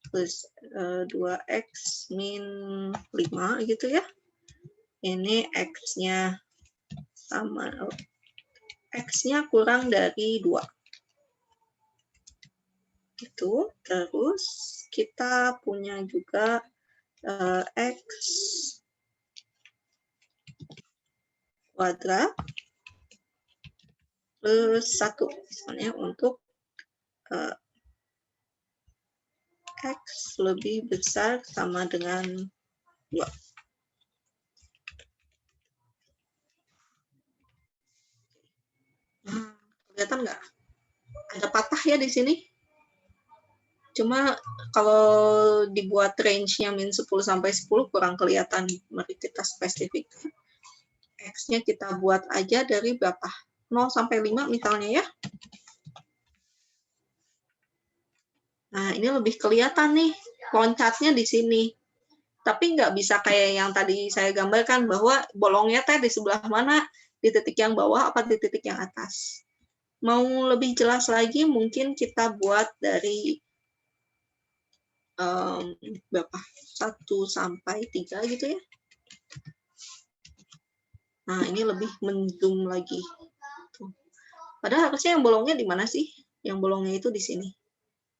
plus 2x min 5 gitu ya. Ini x-nya sama, x-nya kurang dari 2. Gitu. Terus kita punya juga X kuadrat plus 1 misalnya untuk X lebih besar sama dengan 2. Nah, kelihatan nggak? Ada patah ya di sini. Cuma kalau dibuat range-nya min 10 sampai 10 kurang kelihatan. Mari kita spesifikkan. X-nya kita buat aja dari berapa? 0 sampai 5 misalnya ya. Nah, ini lebih kelihatan nih loncatnya di sini. Tapi nggak bisa kayak yang tadi saya gambarkan bahwa bolongnya teh di sebelah mana, di titik yang bawah apa di titik yang atas. Mau lebih jelas lagi, mungkin kita buat dari berapa? 1 sampai 3 gitu ya. Nah, ini lebih menzoom lagi. Tuh. Padahal harusnya yang bolongnya di mana sih? Yang bolongnya itu di sini.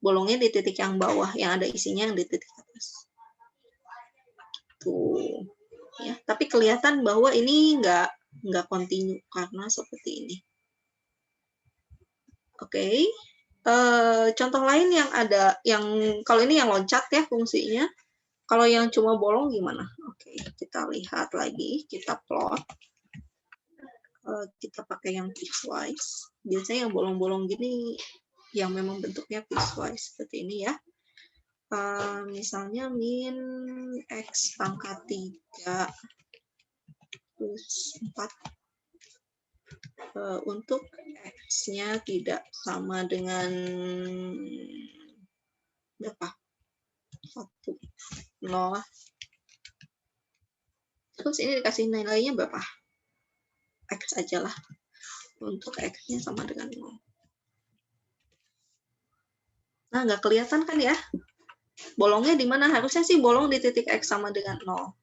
Bolongnya di titik yang bawah, yang ada isinya yang di titik atas. Tuh. Ya, tapi kelihatan bahwa ini nggak kontinu karena seperti ini. Oke. Contoh lain yang ada, yang kalau ini yang loncat ya fungsinya. Kalau yang cuma bolong gimana? Oke, kita lihat lagi, kita plot. Kita pakai yang piecewise. Biasanya yang bolong-bolong gini yang memang bentuknya piecewise seperti ini ya. Misalnya min X pangkat 3 plus 4. Untuk X-nya tidak sama dengan berapa? 1, 0. Terus ini dikasih nilainya berapa? X aja lah. Untuk X-nya sama dengan 0. Nah, nggak kelihatan kan ya? Bolongnya di mana? Harusnya sih bolong di titik X sama dengan 0.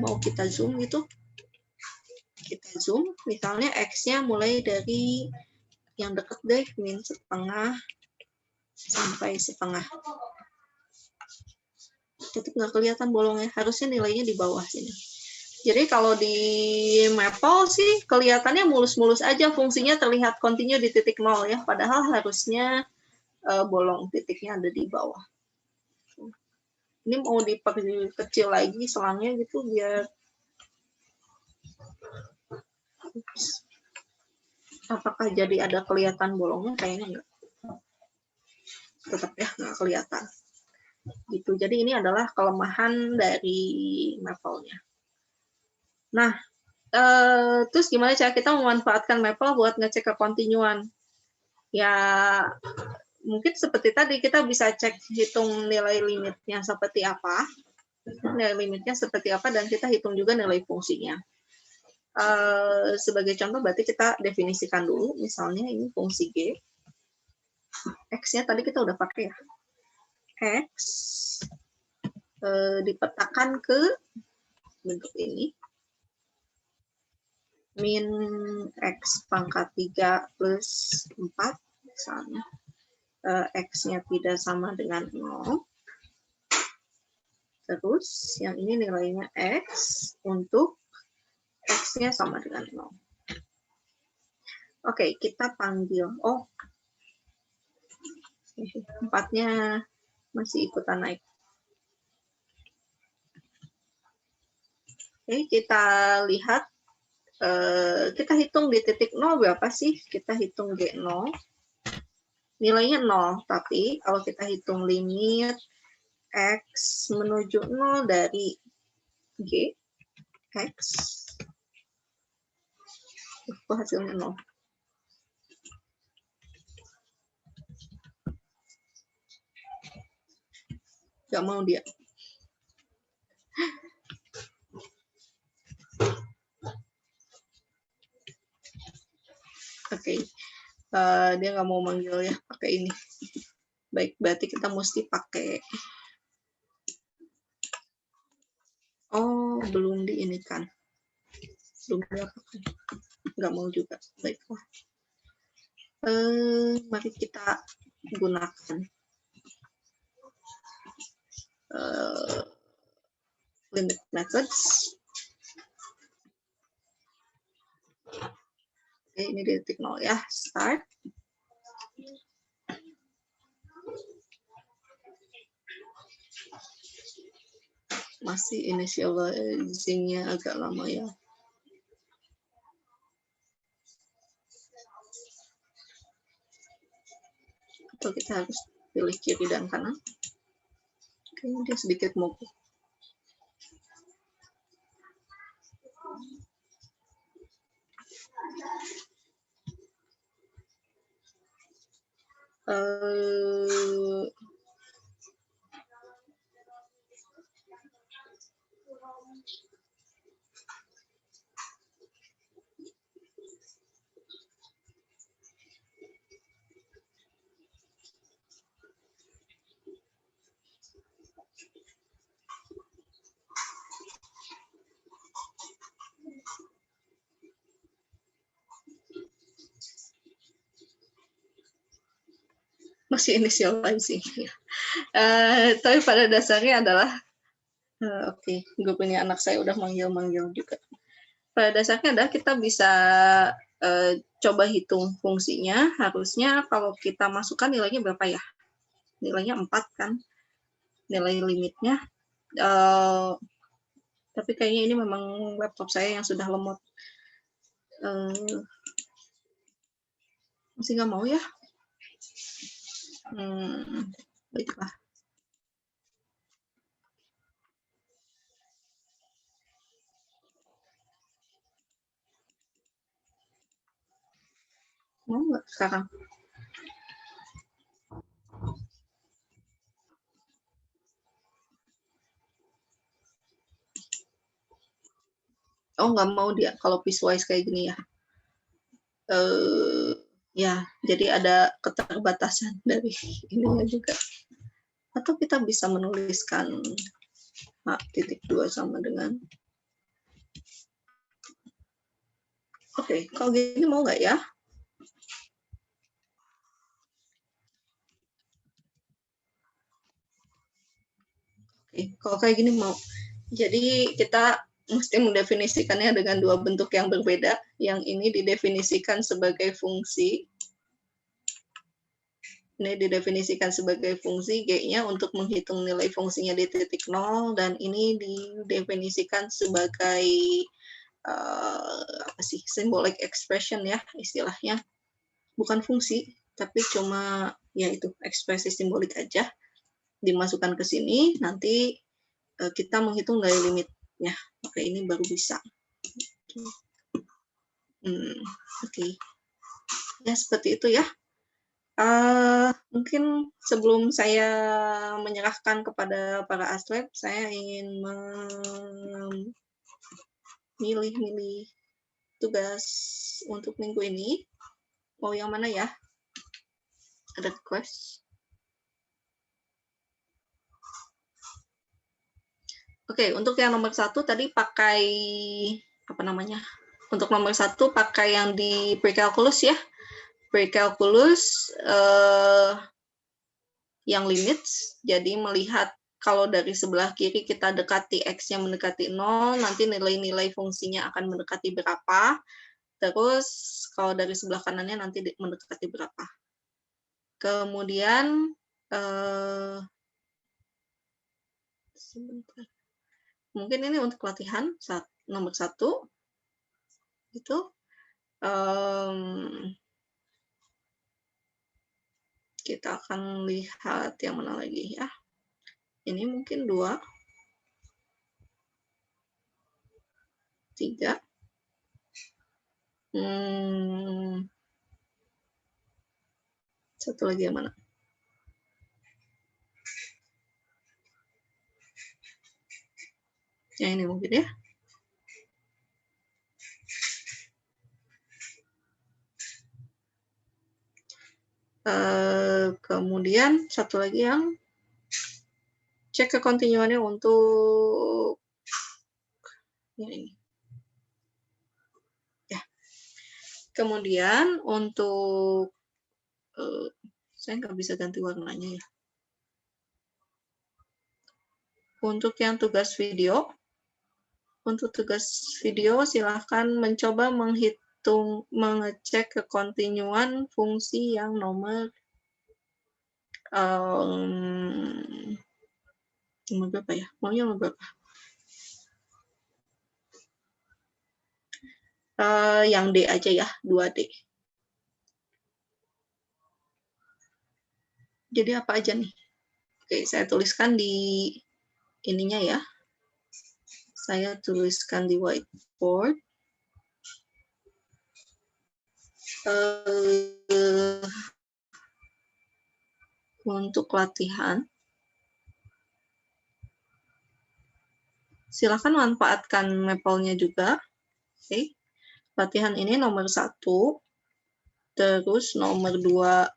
Mau kita zoom gitu? Kita zoom, misalnya X-nya mulai dari yang deket deh, min setengah sampai setengah. Jadi nggak kelihatan bolongnya, harusnya nilainya di bawah sini. Jadi kalau di Maple sih kelihatannya mulus-mulus aja, fungsinya terlihat kontinu di titik 0 ya, padahal harusnya bolong titiknya ada di bawah. Ini mau diperkecil lagi selangnya gitu biar apakah jadi ada kelihatan bolongnya? Kayaknya enggak. Tetap ya nggak kelihatan. Gitu. Jadi ini adalah kelemahan dari Maple-nya. Nah, terus gimana cara kita memanfaatkan Maple buat ngecek kekontinuan? Ya, mungkin seperti tadi kita bisa cek hitung nilai limitnya seperti apa, dan kita hitung juga nilai fungsinya. Sebagai contoh berarti kita definisikan dulu, misalnya ini fungsi G. X-nya tadi kita udah pakai ya. X dipetakan ke bentuk ini. Min X pangkat 3 plus 4 misalnya. X-nya tidak sama dengan 0. Terus yang ini nilainya X untuk X-nya sama dengan 0. Oke, kita panggil. Oh, 4-nya masih ikutan naik. Oke, kita lihat. Kita hitung di titik 0 berapa sih? Kita hitung G0. Nilainya 0, tapi kalau kita hitung limit X menuju 0 dari G, X, itu hasilnya 0. Gak mau dia. Oke, dia nggak mau manggil ya pakai ini. Baik, berarti kita mesti pakai. Oh, belum diinikan. Belum diapakan. Nggak mau juga. Baiklah. Mari kita gunakan. limit methods. Oke, ini di titik 0 ya, start. Masih initializing-nya agak lama ya. Atau kita harus pilih kiri dan kanan. Kayaknya dia sedikit mogok. Masih initializing ya. Tapi pada dasarnya adalah oke, grup ini anak saya udah manggil-manggil juga. Pada dasarnya adalah kita bisa coba hitung fungsinya. Harusnya kalau kita masukkan nilainya berapa ya? Nilainya 4 kan? Nilai limitnya. Tapi kayaknya ini memang laptop saya yang sudah lemot. Masih nggak mau ya? Baiklah. Mau nggak sekarang? Oh, nggak mau dia kalau piecewise kayak gini ya. Ya, jadi ada keterbatasan dari ininya juga. Atau kita bisa menuliskan H.2 sama dengan. Oke, kalau gini mau nggak ya? Oke, kalau kayak gini mau. Jadi kita mesti mendefinisikannya dengan dua bentuk yang berbeda. Yang ini didefinisikan sebagai fungsi. Ini didefinisikan sebagai fungsi G-nya untuk menghitung nilai fungsinya di titik 0, dan ini didefinisikan sebagai apa sih, symbolic expression ya istilahnya. Bukan fungsi, tapi cuma ya itu ekspresi simbolik aja. Dimasukkan ke sini, nanti kita menghitung nilai limitnya. Oke, ini baru bisa. Oke. Ya, seperti itu ya. Mungkin sebelum saya menyerahkan kepada para aslep, saya ingin memilih tugas untuk minggu ini. Mau yang mana ya? Ada request? Oke, untuk yang nomor 1 tadi pakai apa namanya? Untuk nomor 1 pakai yang di pre-calculus ya. Pre-calculus yang limits, jadi melihat kalau dari sebelah kiri kita dekati X-nya mendekati 0, nanti nilai-nilai fungsinya akan mendekati berapa. Terus kalau dari sebelah kanannya nanti mendekati berapa. Kemudian sebentar. Mungkin ini untuk latihan nomor 1 itu kita akan lihat yang mana lagi ya. Ini mungkin 2, 3. Satu lagi yang mana? Yang ini mungkin ya. Kemudian satu lagi yang cek kekontinuannya untuk yang ini. Ya. Kemudian untuk saya nggak bisa ganti warnanya ya. Untuk yang tugas video, silahkan mencoba mengecek kekontinuan fungsi yang nomor nomor berapa ya? Maunya nomor berapa? Yang D aja ya, 2D. Jadi apa aja nih? Oke, saya tuliskan di ininya ya. Saya tuliskan di whiteboard. Untuk latihan, silakan manfaatkan Maple-nya juga. Oke. Latihan ini nomor 1, terus nomor 2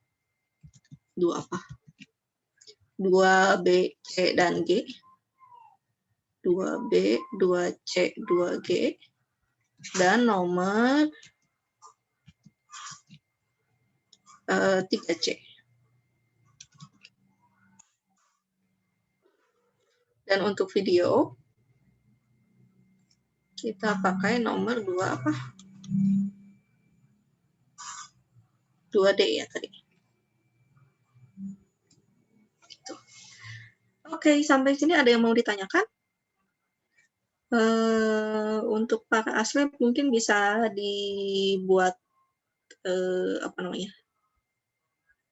apa? 2B, C, dan G. 2B, 2C, 2G. Dan nomor 3C. Dan untuk video, kita pakai nomor 2 apa? 2D ya tadi. Gitu. Oke, sampai sini ada yang mau ditanyakan? Untuk para aslep mungkin bisa dibuat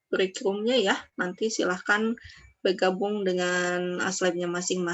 kurikulumnya ya. Nanti silahkan bergabung dengan aslepnya masing-masing.